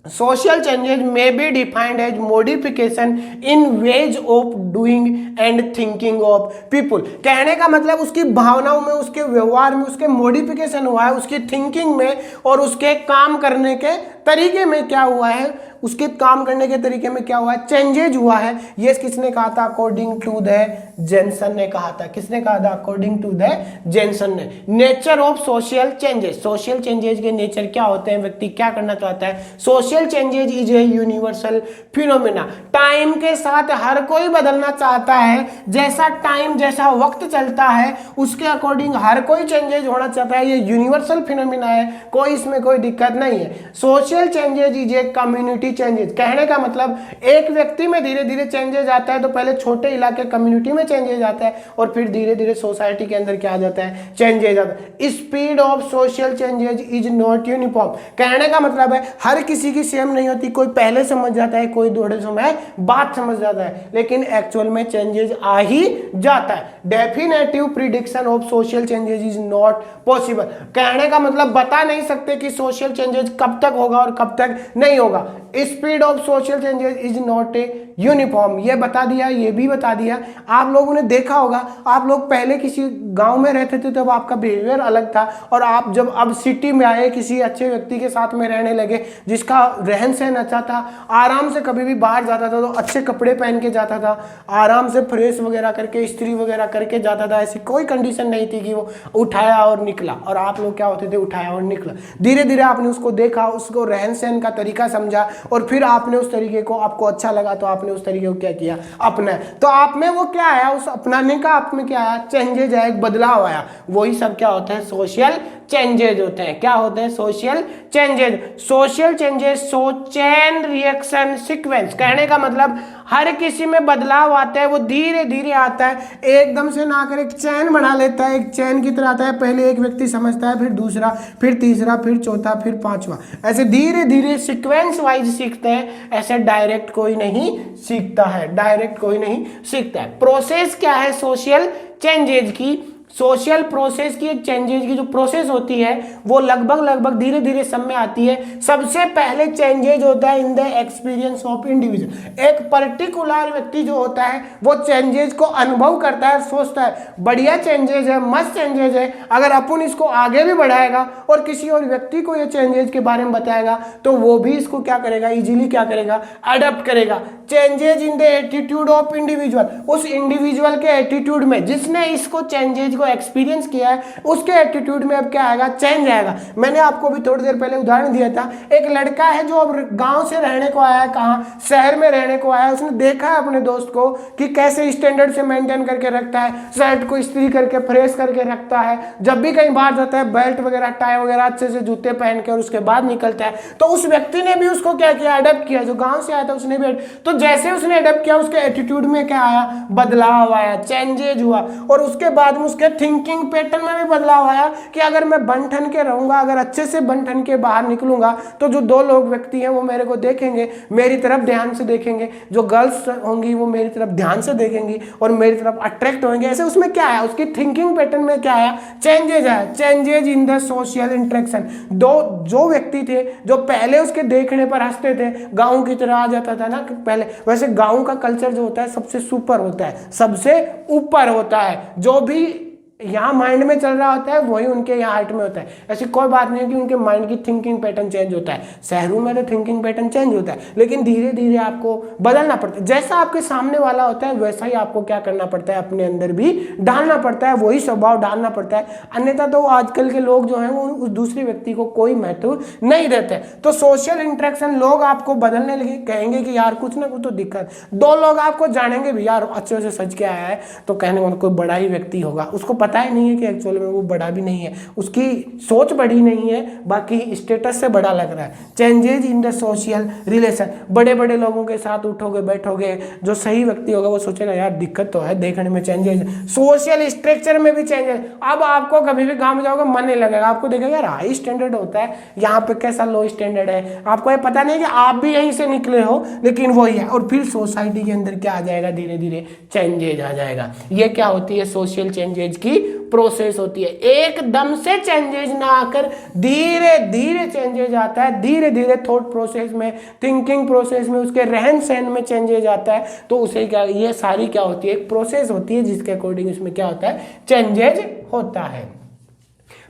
Social changes may be defined as modification in ways of doing and thinking of people। कहने का मतलब उसकी भावनाओं में, उसके व्यवहार में, उसके मॉडिफिकेशन हुआ है, उसकी थिंकिंग में और उसके काम करने के तरीके में क्या हुआ है, उसके काम करने के तरीके में क्या हुआ है, चेंजेज हुआ है। ये किसने कहा था, अकॉर्डिंग टू द जेनसन ने कहा था। किसने कहा था, अकॉर्डिंग टू द जेनसन ने। Nature of social changes, social changes के नेचर क्या होते हैं, व्यक्ति क्या करना चाहता है। Social changes is a universal phenomena. Time के साथ हर कोई बदलना चाहता है, जैसा टाइम, जैसा वक्त चलता है उसके अकॉर्डिंग हर कोई चेंजेज होना चाहता है। ये यूनिवर्सल फिनोमेना है, कोई इसमें कोई दिक्कत नहीं है। Social changes is a community changes. कहने का मतलब एक व्यक्ति में धीरे धीरे चेंजेज आता है, तो पहले छोटे इलाके कम्युनिटी में चेंजेज आता है और फिर धीरे धीरे सोसाइटी के अंदर क्या आ जाता है, चेंजेज आता है। Speed of social changes is not uniform. कहने का मतलब है हर किसी की सेम नहीं होती, कोई पहले समझ जाता है, कोई थोड़े समय बाद समझ जाता है, लेकिन एक्चुअल में चेंजेज आ ही जाता है। Definitive prediction of social changes is not possible. कहने का मतलब बता नहीं सकते कि सोशल चेंजेज कब तक होगा और कब तक नहीं होगा। Speed of social changes is not a uniform. ये बता दिया, ये भी बता दिया। आप लोगों ने देखा होगा, आप लोग पहले किसी गांव में रहते थे तब आपका बिहेवियर अलग था, और आप जब अब सिटी में आए, किसी अच्छे व्यक्ति के साथ में रहने लगे जिसका रहन सहन अच्छा था, आराम से कभी भी बाहर जाता था तो अच्छे कपड़े पहन के जाता था, आराम से फ्रेश वगैरह करके, इस्त्री वगैरह करके जाता था, ऐसी कोई कंडीशन नहीं थी कि वो उठाया और निकला। और आप लोग क्या होते थे, उठाया और निकला। धीरे धीरे आपने उसको देखा, उसको रहन सहन का तरीका समझा और फिर आपने उस तरीके को, आपको अच्छा लगा तो आपने उस तरीके को क्या किया, अपना। तो आप में वो क्या आया, उस अपनाने का आप में क्या आया, चेंजेज आया, एक बदलाव आया। वही सब क्या होते हैं, सोशल चेंजेज होते हैं। क्या होते हैं, social changes. Social changes show chain reaction sequence. कहने का मतलब हर किसी में बदलाव आता है, वो धीरे धीरे आता है, एकदम से ना कर एक चैन बना लेता है, एक चैन की तरह आता है। पहले एक व्यक्ति समझता है, फिर दूसरा, फिर तीसरा, फिर चौथा, फिर पांचवा, ऐसे धीरे धीरे सीक्वेंस वाइज सीखते हैं। ऐसे डायरेक्ट कोई नहीं सीखता है, डायरेक्ट कोई नहीं सीखता है। प्रोसेस क्या है सोशल चेंजेज की? सोशल प्रोसेस की, एक चेंजेज की जो प्रोसेस होती है वो लगभग धीरे धीरे सब में आती है। सबसे पहले चेंजेज होता है in the experience of individual. एक पर्टिकुलर व्यक्ति जो होता है वो चेंजेज को अनुभव करता है, सोचता है बढ़िया चेंजेज है, मस्त चेंजेज है, अगर अपन इसको आगे भी बढ़ाएगा और किसी और व्यक्ति को ये चेंजेज के बारे में बताएगा तो वो भी इसको क्या करेगा, इजीली क्या करेगा, अडॉप्ट करेगा। Changes in the attitude of individual, उस इंडिविजुअल के एटीट्यूड में, जिसने इसको चेंजेज को एक्सपीरियंस किया है उसके एटीट्यूड में अब क्या आएगा, चेंज आएगा। मैंने आपको भी थोड़ी देर पहले उदाहरण दिया था, एक लड़का है जो अब गांव से रहने को आया है, कहाँ, शहर में रहने को आया है। उसने देखा है अपने दोस्त को कि कैसे स्टैंडर्ड से मेंटेन करके रखता है, शर्ट को इस्त्री करके फ्रेश करके रखता है, जब भी कहीं बाहर जाता है बेल्ट वगैरह टाई वगैरह अच्छे से जूते पहन के और उसके बाद निकलता है। तो उस व्यक्ति ने भी उसको क्या किया, अडॉप्ट किया। जो गांव से आया था उसने भी, तो जैसे उसने अडॉप्ट किया उसके एटीट्यूड में क्या आया, बदलाव आया, चेंजेज हुआ। और उसके बाद में उसके थिंकिंग पैटर्न में भी बदलाव आया कि अगर मैं बन ठन के रहूंगा, अगर अच्छे से बन ठन के बाहर निकलूंगा तो जो दो लोग व्यक्ति हैं वो मेरे को देखेंगे, मेरी तरफ ध्यान से देखेंगे, जो गर्ल्स होंगी वो मेरी तरफ ध्यान से देखेंगी और मेरी तरफ अट्रैक्ट होंगे। ऐसे उसमें क्या आया, उसकी थिंकिंग पैटर्न में क्या आया, चेंजेज आया। Changes in the social interaction. जो व्यक्ति थे जो पहले उसके देखने पर हंसते थे, गाँव की तरह आ जाता था ना पहले, वैसे गाँव का कल्चर जो होता है सबसे सुपर होता है, सबसे ऊपर होता है। जो भी यहाँ माइंड में चल रहा होता है वही उनके यहाँ हार्ट में होता है। ऐसी कोई बात नहीं है कि उनके माइंड की थिंकिंग पैटर्न चेंज होता है। शहरों में तो थिंकिंग पैटर्न चेंज होता है, लेकिन धीरे धीरे आपको बदलना पड़ता है। जैसा आपके सामने वाला होता है वैसा ही आपको क्या करना पड़ता है, अपने अंदर भी डालना पड़ता है, वही स्वभाव डालना पड़ता है। अन्यथा तो आजकल के लोग जो हैं वो उस दूसरे व्यक्ति को कोई महत्व नहीं देते। तो सोशल इंटरेक्शन, लोग आपको बदलने लगे, कहेंगे कि यार कुछ ना कुछ तो दिक्कत। दो लोग आपको जानेंगे भी, यार अच्छे से सच के आया है, तो कहने को कोई बड़ा ही व्यक्ति होगा, उसको पता ही नहीं है कि एक्चुअल में वो बड़ा भी नहीं है, उसकी सोच बड़ी नहीं है, बाकी स्टेटस से बड़ा लग रहा है। Changes in the social relation, बड़े बड़े लोगों के साथ उठोगे बैठोगे, जो सही व्यक्ति होगा वो सोचेगा यार दिक्कत तो है, देखने में चेंजेज। सोशल स्ट्रक्चर में भी चेंजेज। अब आपको कभी भी गांव में जाओगे मन नहीं लगेगा, आपको देखेगा यार हाई स्टैंडर्ड होता है, यहाँ पे कैसा लो स्टैंडर्ड है। आपको ये पता नहीं कि आप भी यहीं से निकले हो, लेकिन वही है। और फिर सोसाइटी के अंदर क्या आ जाएगा, धीरे धीरे चेंजेज आ जाएगा। ये क्या होती है, सोशल चेंजेज की प्रोसेस होती है। एकदम से चेंजेज ना आकर धीरे धीरे चेंजेज आता है, धीरे धीरे थॉट प्रोसेस में, थिंकिंग प्रोसेस में, उसके रहन सहन में चेंजेज आता है। तो उसे क्या, ये सारी क्या होती है, एक प्रोसेस होती है जिसके अकॉर्डिंग इसमें क्या होता है, चेंजेज होता है।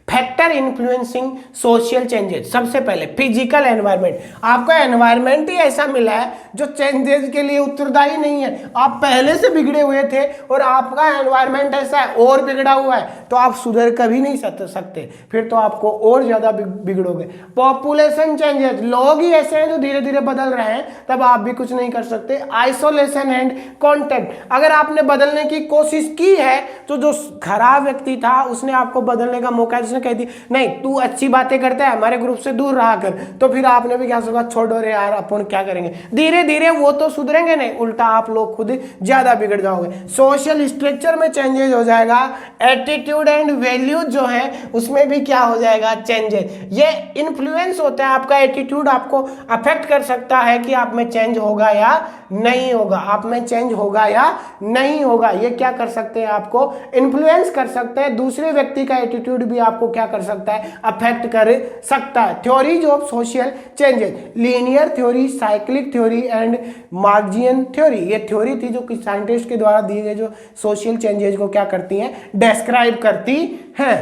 फैक्टर इन्फ्लुएंसिंग सोशल चेंजेस, सबसे पहले फिजिकल एनवायरनमेंट। आपको एनवायरनमेंट ही ऐसा मिला है जो चेंजेस के लिए उत्तरदायी नहीं है। आप पहले से बिगड़े हुए थे और आपका एनवायरनमेंट ऐसा है और बिगड़ा हुआ है, तो आप सुधर कभी नहीं सकते, फिर तो आपको और ज्यादा बिगड़ोगे। पॉपुलेशन चेंजेस, लोग ही ऐसे हैं जो धीरे धीरे बदल रहे हैं, तब आप भी कुछ नहीं कर सकते। आइसोलेशन एंड कॉन्टेक्ट, अगर आपने बदलने की कोशिश की है तो जो खराब व्यक्ति था उसने आपको बदलने का मौका, कहती नहीं तू अच्छी बातें करता है, हमारे ग्रुप से दूर रहा कर, तो फिर आपने भी क्या सोचा, छोड़ो रे यार अपन क्या करेंगे। धीरे धीरे वो तो सुधरेंगे नहीं, उल्टा आप लोग खुद ज्यादा बिगड़ जाओगे। सोशल स्ट्रक्चर में चेंजेस हो जाएगा। एटीट्यूड एंड वैल्यूज जो है उसमें भी क्या हो जाएगा, चेंजेस। ये इन्फ्लुएंस होता है, आपका एटीट्यूड आपको अफेक्ट कर सकता है कि आप में चेंज होगा या नहीं होगा, आप में चेंज होगा या नहीं होगा। ये क्या कर सकते हैं, आपको इन्फ्लुएंस कर सकते हैं। दूसरे व्यक्ति का एटीट्यूड भी आपको क्या कर सकता है, अफेक्ट कर सकता है। Theories of social changes, linear theory, cyclic theory and Marxian theory. ये थ्योरी थी जो कि साइंटिस्ट के द्वारा दिए गए जो सोशल चेंजेस को क्या करती हैं, डिस्क्राइब करती हैं।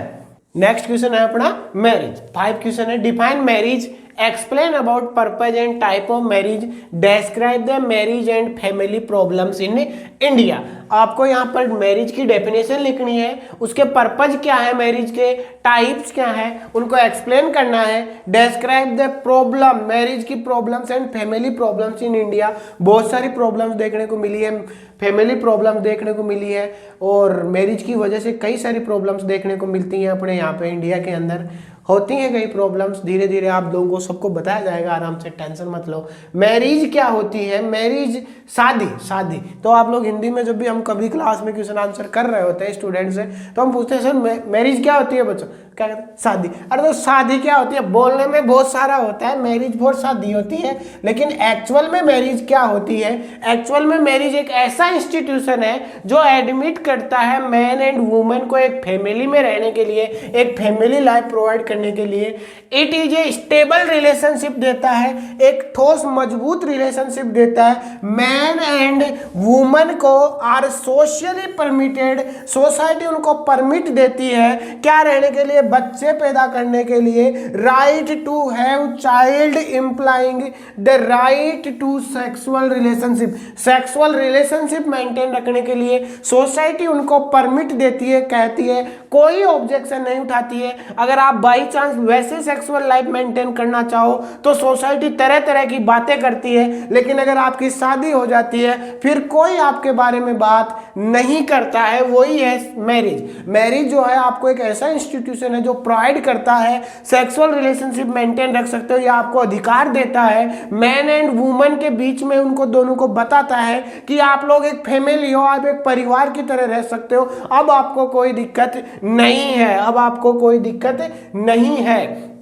नेक्स्ट क्वेश्चन है अपना मैरिज। 5 क्वेश्चन है। Define marriage, explain about purpose and type of marriage, describe the marriage and family problems in India। आपको यहाँ पर मैरिज की डेफिनेशन लिखनी है, उसके पर्पज क्या है, मैरिज के टाइप्स क्या है, उनको एक्सप्लेन करना है। डिस्क्राइब द प्रॉब्लम, मैरिज की problems and family problems in India. बहुत सारी प्रॉब्लम्स देखने को मिली है, फैमिली प्रॉब्लम्स देखने को मिली है, और मैरिज की वजह से कई सारी प्रॉब्लम्स देखने को मिलती हैं अपने यहाँ पे इंडिया के अंदर। होती हैं कई प्रॉब्लम्स, धीरे धीरे आप लोगों को सबको बताया जाएगा, आराम से टेंशन मत लो। मैरिज क्या होती है? मैरिज शादी, शादी। तो आप लोग हिंदी में जब भी हम कभी क्लास में क्वेश्चन आंसर कर रहे होते हैं स्टूडेंट से, तो हम पूछते हैं सर मैरिज क्या होती है बच्चों? क्या कहते हैं? शादी। अरे तो शादी क्या होती है? बोलने में बहुत सारा होता है, मैरिज बहुत शादी होती है, लेकिन एक्चुअल में मैरिज क्या होती है? एक्चुअल में मैरिज एक ऐसा इंस्टीट्यूशन है जो एडमिट करता है मैन एंड वुमेन को एक फैमिली में रहने के लिए, एक फैमिली लाइफ प्रोवाइड करने के लिए। It is a stable relationship देता है, एक ठोस मजबूत रिलेशनशिप देता है। मैन एंड वुमेन को आर सोशली परमिटेड, सोसाइटी उनको परमिट देती है क्या रहने के लिए? बच्चे पैदा करने के लिए। Right to have child implying the right to sexual relationship, sexual relationship maintain रखने के लिए सोसाइटी उनको परमिट देती है, कहती है, कोई ऑब्जेक्शन नहीं उठाती है। अगर आप बाई चांस वैसे सेक्सुअल लाइफ मेंटेन करना चाहो तो सोसाइटी तरह तरह की बातें करती है, लेकिन अगर आपकी शादी हो जाती है फिर कोई आपके बारे में बात नहीं करता है। वही है मैरिज। मैरिज जो है आपको एक ऐसा इंस्टीट्यूशन है जो प्रोवाइड करता है सेक्सुअल रिलेशनशिप मेंटेन रख सकते हो, या आपको अधिकार देता है मैन एंड वुमेन के बीच में, उनको दोनों को बताता है कि आप लोग एक फैमिली हो, आप एक परिवार की तरह रह सकते हो। अब आपको कोई दिक्कत नहीं है, अब आपको कोई दिक्कत नहीं है।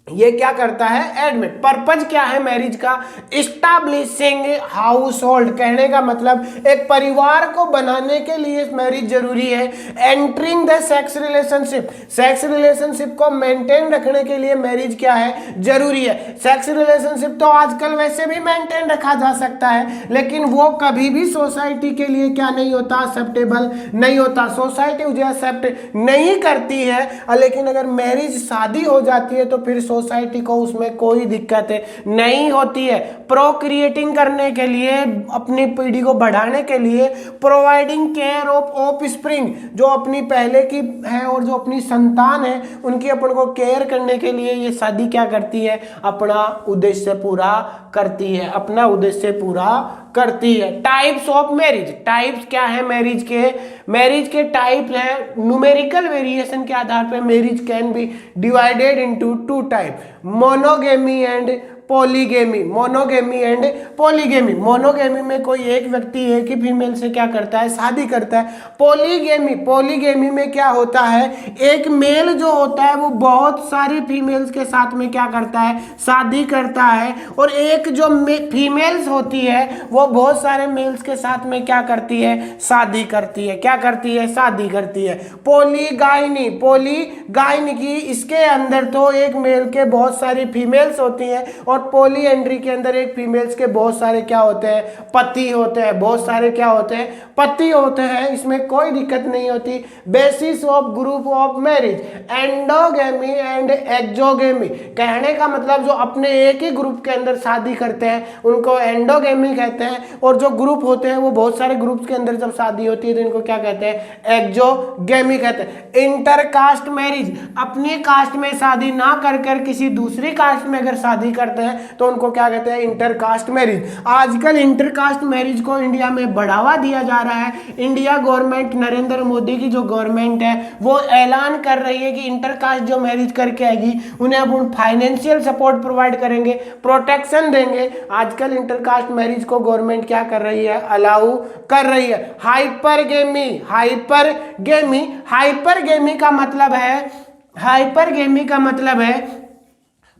ये क्या करता है? एडमिट। पर्पज क्या है मैरिज का? इस्टैब्लिशिंग हाउस होल्ड, कहने का मतलब एक परिवार को बनाने के लिए मैरिज जरूरी है। Entering the sex relationship, sex relationship को मेंटेन रखने के लिए मैरिज क्या है? जरूरी है। सेक्स रिलेशनशिप तो आजकल वैसे भी मेंटेन रखा जा सकता है, लेकिन वो कभी भी सोसाइटी के लिए क्या नहीं होता? एक्सेप्टेबल नहीं होता, सोसाइटी उसे एक्सेप्ट नहीं करती है। लेकिन अगर मैरिज शादी हो जाती है तो फिर सोसाइटी को उसमें कोई दिक्कत नहीं होती है। प्रोक्रिएटिंग करने के लिए, अपनी पीढ़ी को बढ़ाने के लिए, providing care of of spring, जो अपनी पहले की है और जो अपनी संतान है उनकी अपन को केयर करने के लिए ये शादी क्या करती है? अपना उद्देश्य पूरा करती है, अपना उद्देश्य पूरा करती है। टाइप्स ऑफ मैरिज, टाइप्स क्या है मैरिज के? मैरिज के टाइप है, न्यूमेरिकल वेरिएशन के आधार पर marriage can be divided into two type, monogamy and polygamy. Monogamy and polygamy, monogamy में कोई एक व्यक्ति एक ही फीमेल से क्या करता है? शादी करता है। पॉलीगेमी, पॉलीगेमी में क्या होता है? एक मेल जो होता है वो बहुत सारी फीमेल्स के साथ में क्या करता है? शादी करता है। और एक जो फीमेल्स होती है वो बहुत सारे मेल्स के साथ में क्या करती है? शादी करती है। क्या करती है? शादी करती है। पॉलीगाइनी, पॉलीगाइनी की इसके अंदर तो एक मेल के बहुत सारी फीमेल्स होती हैं, और पॉलीएंड्री के अंदर एक फीमेल्स के बहुत सारे क्या होते हैं? पति होते हैं। बहुत सारे क्या होते हैं? पति होते हैं। इसमें कोई दिक्कत नहीं होती। Basis of group of marriage, endogamy and exogamy, कहने का मतलब जो अपने एक ही ग्रुप के अंदर शादी करते हैं उनको एंडोगेमी कहते हैं, और जो ग्रुप होते हैं वो बहुत सारे ग्रुप्स के अंदर जब शादी होती है तो इनको क्या कहते हैं? एक्सोगेमी कहते हैं। इंटरकास्ट मैरिज, अपनी कास्ट में शादी ना कर किसी दूसरी कास्ट में अगर शादी करते हैं तो उनको क्या कहते हैं? Intercaste marriage. आजकल इंटरकास्ट मैरिज को इंडिया में बढ़ावा दिया जा रहा है। इंडिया गवर्नमेंट, नरेंद्र मोदी की जो गवर्नमेंट है वो ऐलान कर रही है कि इंटरकास्ट जो मैरिज करके आएगी उन्हें अब फाइनेंशियल सपोर्ट प्रोवाइड करेंगे, प्रोटेक्शन देंगे। आजकल इंटरकास्ट मैरिज को गवर्नमेंट क्या कर रही है? अलाउ कर रही है। हाइपरगेमी, हाइपरगेमी, हाइपरगेमी का मतलब है, हाइपरगेमी का मतलब है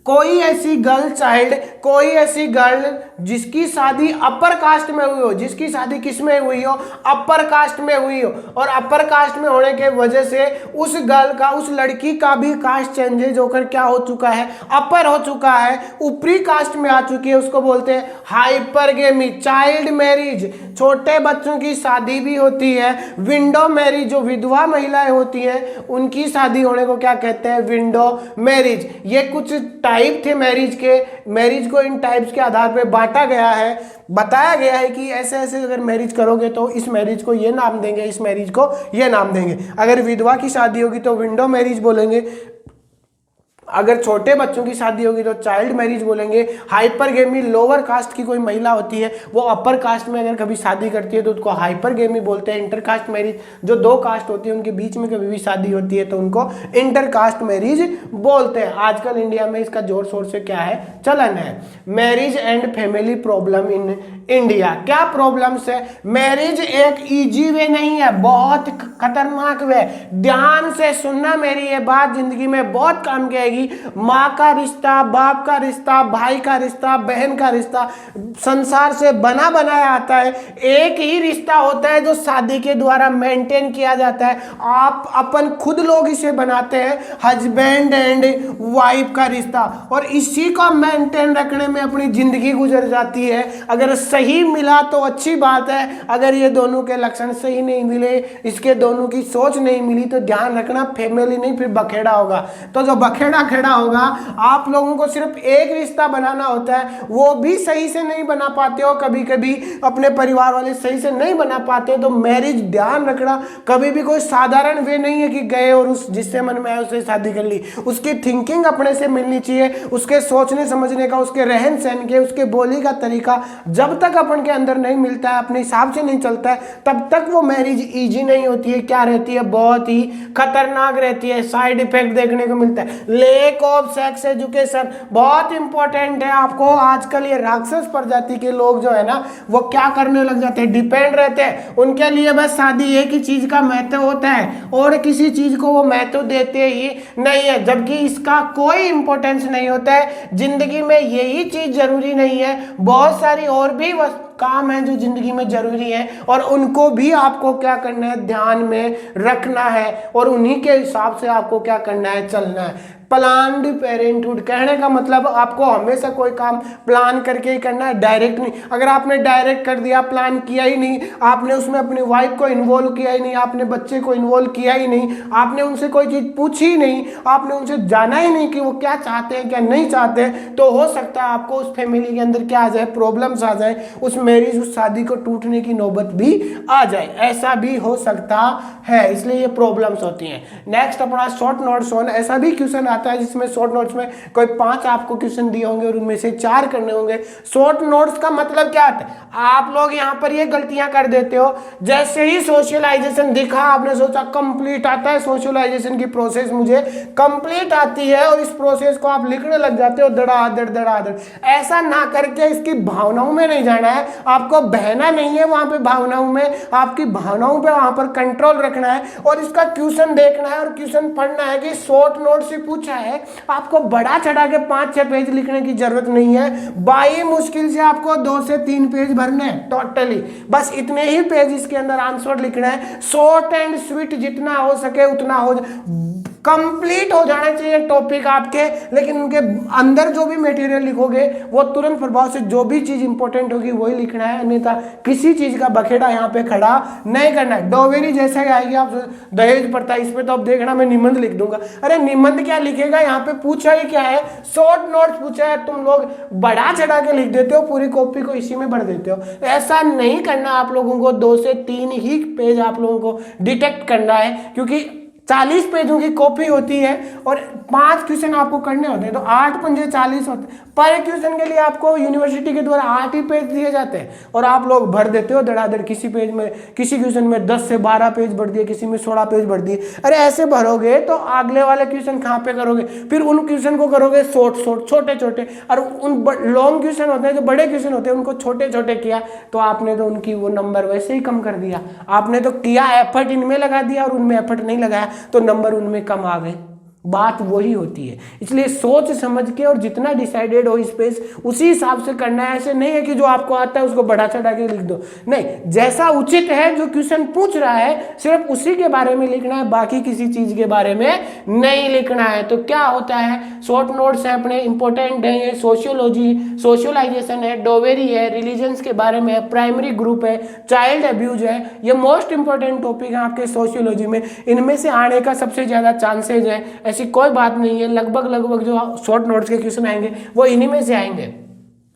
कोई ऐसी गर्ल चाइल्ड, कोई ऐसी गर्ल जिसकी शादी अपर कास्ट में हुई हो, जिसकी शादी किस में हुई हो? अपर कास्ट में हुई हो, और अपर कास्ट में होने के वजह से उस गर्ल का, उस लड़की का भी कास्ट चेंजेज होकर क्या हो चुका है? अपर हो चुका है, ऊपरी कास्ट में आ चुकी है। उसको बोलते हैं हाइपरगेमी। चाइल्ड मैरिज, छोटे बच्चों की शादी भी होती है। विंडो मैरिज, जो विधवा महिलाएं होती हैं उनकी शादी होने को क्या कहते हैं? Window marriage. ये कुछ टाइप थे मैरिज के। मैरिज को इन टाइप्स के आधार पर बांटा गया है, बताया गया है कि ऐसे ऐसे अगर मैरिज करोगे तो इस मैरिज को ये नाम देंगे, इस मैरिज को ये नाम देंगे। अगर विधवा की शादी होगी तो विंडो मैरिज बोलेंगे, अगर छोटे बच्चों की शादी होगी तो चाइल्ड मैरिज बोलेंगे। हाइपरगेमी लोअर कास्ट की कोई महिला होती है वो अपर कास्ट में अगर कभी शादी करती है तो उसको हाइपरगेमी बोलते हैं। इंटरकास्ट मैरिज, जो दो कास्ट होती है उनके बीच में कभी भी शादी होती है तो उनको इंटरकास्ट मैरिज बोलते हैं। आजकल इंडिया में इसका जोर शोर से क्या है, चलन है। Marriage and family problem in India, क्या प्रॉब्लम्स है? मैरिज एक इजी वे नहीं है, बहुत खतरनाक वे। ध्यान से सुनना मेरी ये बात, जिंदगी में बहुत काम की आएगी। माँ का रिश्ता, बाप का रिश्ता, भाई का रिश्ता, बहन का रिश्ता संसार से बना बनाया आता है। एक ही रिश्ता होता है जो शादी के द्वारा मेंटेन किया जाता है। आप अपन खुद लोग इसे बनाते हैं, हस्बैंड एंड वाइफ का रिश्ता, और इसी को मेंटेन रखने में अपनी जिंदगी गुजर जाती है। अगर सही मिला तो अच्छी बात है, अगर ये दोनों के लक्षण सही नहीं मिले, इसके दोनों की सोच नहीं मिली तो ध्यान रखना फैमिली नहीं फिर बखेड़ा होगा। तो जो बखेड़ा खेड़ा होगा, आप लोगों को सिर्फ एक रिश्ता बनाना होता है, वो भी सही से नहीं बना पाते हो, कभी कभी अपने परिवार वाले सही से नहीं बना पाते। तो मैरिज ध्यान रखना कभी भी कोई साधारण वे नहीं है कि गए और उस जिससे मन में आए उससे शादी कर ली। उसकी थिंकिंग अपने से मिलनी चाहिए, उसके सोचने समझने का, उसके रहन सहन के, उसके बोली का तरीका जब तक अपन के अंदर नहीं मिलता है, अपने हिसाब से नहीं चलता है, तब तक वो मैरिज इजी नहीं होती है। क्या रहती है? बहुत ही खतरनाक रहती है। साइड इफेक्ट देखने को मिलता है। लेक ऑफ सेक्स एजुकेशन बहुत इंपॉर्टेंट है। आपको आजकल ये राक्षस प्रजाति के लोग जो है ना, वो क्या करने लग जाते हैं, डिपेंड रहते हैं। उनके लिए बस शादी एक ही चीज का महत्व होता है और किसी चीज को वो महत्व देते ही नहीं है, जबकि इसका कोई इंपॉर्टेंस नहीं होता है। जिंदगी में यही चीज जरूरी नहीं है, बहुत सारी और भी काम है जो जिंदगी में जरूरी है, और उनको भी आपको क्या करना है, ध्यान में रखना है, और उन्हीं के हिसाब से आपको क्या करना है, चलना है। प्लान्ड पेरेंटहुड कहने का मतलब आपको हमेशा कोई काम प्लान करके ही करना है, डायरेक्ट नहीं। अगर आपने डायरेक्ट कर दिया, प्लान किया ही नहीं, आपने उसमें अपनी वाइफ को इन्वॉल्व किया ही नहीं, आपने बच्चे को इन्वॉल्व किया ही नहीं, आपने उनसे कोई चीज पूछी ही नहीं, आपने उनसे जाना ही नहीं कि वो क्या चाहते हैं क्या नहीं चाहते, तो हो सकता है आपको उस फैमिली के अंदर क्या आ जाए, प्रॉब्लम्स आ जाए, उस मैरिज उस शादी को टूटने की नौबत भी आ जाए। ऐसा भी हो सकता है, इसलिए ये प्रॉब्लम्स होती हैं। नेक्स्ट अपना शॉर्ट नोट्स ऑन, ऐसा भी क्वेश्चन आता है जिसमें शॉर्ट नोट्स में कोई 5 आपको क्वेश्चन दिए होंगे और उनमें से 4 करने होंगे। शॉर्ट नोट्स का मतलब क्या होता है? आप लोग यहाँ पर ये गलतियां कर देते हो, जैसे ही सोशलाइजेशन दिखा आपने सोचा कंप्लीट आता है, सोशलाइजेशन की प्रोसेस मुझे कंप्लीट आती है, और इस प्रोसेस को आप लिखने लग जाते हो धड़ाधड़ धड़ाधड़। ऐसा ना करके इसकी भावनाओं में नहीं जाना है, आपको बहना नहीं है वहां पे भावनाओं में, आपकी भावनाओं पे वहां पर कंट्रोल रखना है, और इसका क्वेश्चन देखना है और क्वेश्चन पढ़ना है कि शॉर्ट नोट से पूछा है। आपको बड़ा चढ़ा के 5-6 पेज लिखने की जरूरत नहीं है, बाई मुश्किल से आपको 2 से 3 पेज भरने हैं टोटली, बस इतने ही पेज इसके अंदर आंसर लिखना है। शॉर्ट एंड स्वीट जितना हो सके उतना हो, कंप्लीट हो जाना चाहिए टॉपिक आपके, लेकिन उनके अंदर जो भी मटेरियल लिखोगे वो तुरंत प्रभाव से जो भी चीज इंपॉर्टेंट होगी वही लिखना है, अन्यथा किसी चीज का बखेड़ा यहाँ पे खड़ा नहीं करना है। डोवेरी जैसा आएगी आप दहेज प्रथा, इस पे तो अब देखना मैं निबंध लिख दूंगा। अरे निबंध क्या लिखेगा, यहाँ पे पूछा ही क्या है, शॉर्ट नोट्स पूछा है, तुम लोग बढ़ा चढ़ा के लिख देते हो, पूरी कॉपी को इसी में भर देते हो। ऐसा नहीं करना, आप लोगों को 2 से 3 ही पेज आप लोगों को डिटेक्ट करना है, क्योंकि 40 पेजों की कॉपी होती है और 5 क्वेश्चन आपको करने होते हैं, तो 8 पंजे 40 होते हैं। पर क्वेश्चन के लिए आपको यूनिवर्सिटी के द्वारा 8 ही पेज दिए जाते हैं, और आप लोग भर देते हो धड़ाधड़। किसी पेज में, किसी क्वेश्चन में 10 से 12 पेज भर दिए, किसी में 16 पेज भर दिए। अरे ऐसे भरोगे तो अगले वाले क्वेश्चन कहाँ पे करोगे? फिर उन क्वेश्चन को करोगे शॉर्ट छोटे छोटे, और उन लॉन्ग क्वेश्चन होते हैं जो बड़े क्वेश्चन होते हैं उनको छोटे छोटे किया, तो आपने तो उनकी वो नंबर वैसे ही कम कर दिया। आपने तो किया एफर्ट इनमें लगा दिया और उनमें एफर्ट नहीं लगाया, तो नंबर उनमें कम आ गए। बात वही होती है, इसलिए सोच समझ के और जितना डिसाइडेड हो स्पेस उसी हिसाब से करना है। ऐसे नहीं है कि जो आपको आता है उसको बढ़ा चढ़ा के लिख दो, नहीं, जैसा उचित है जो क्वेश्चन पूछ रहा है सिर्फ उसी के बारे में लिखना है, बाकी किसी चीज के बारे में नहीं लिखना है। तो क्या होता है, शॉर्ट नोट्स है अपने इंपॉर्टेंट है, ये सोशियोलॉजी, सोशलाइजेशन है, डोवेरी है, रिलीजन्स के बारे में है, प्राइमरी ग्रुप है, चाइल्ड अब्यूज है, ये मोस्ट इंपॉर्टेंट टॉपिक है आपके सोशियोलॉजी में। इनमें से आने का सबसे ज्यादा चांसेज है, ऐसी कोई बात नहीं है, लगभग जो शॉर्ट नोट्स के क्वेश्चन आएंगे वो इन्हीं में से आएंगे,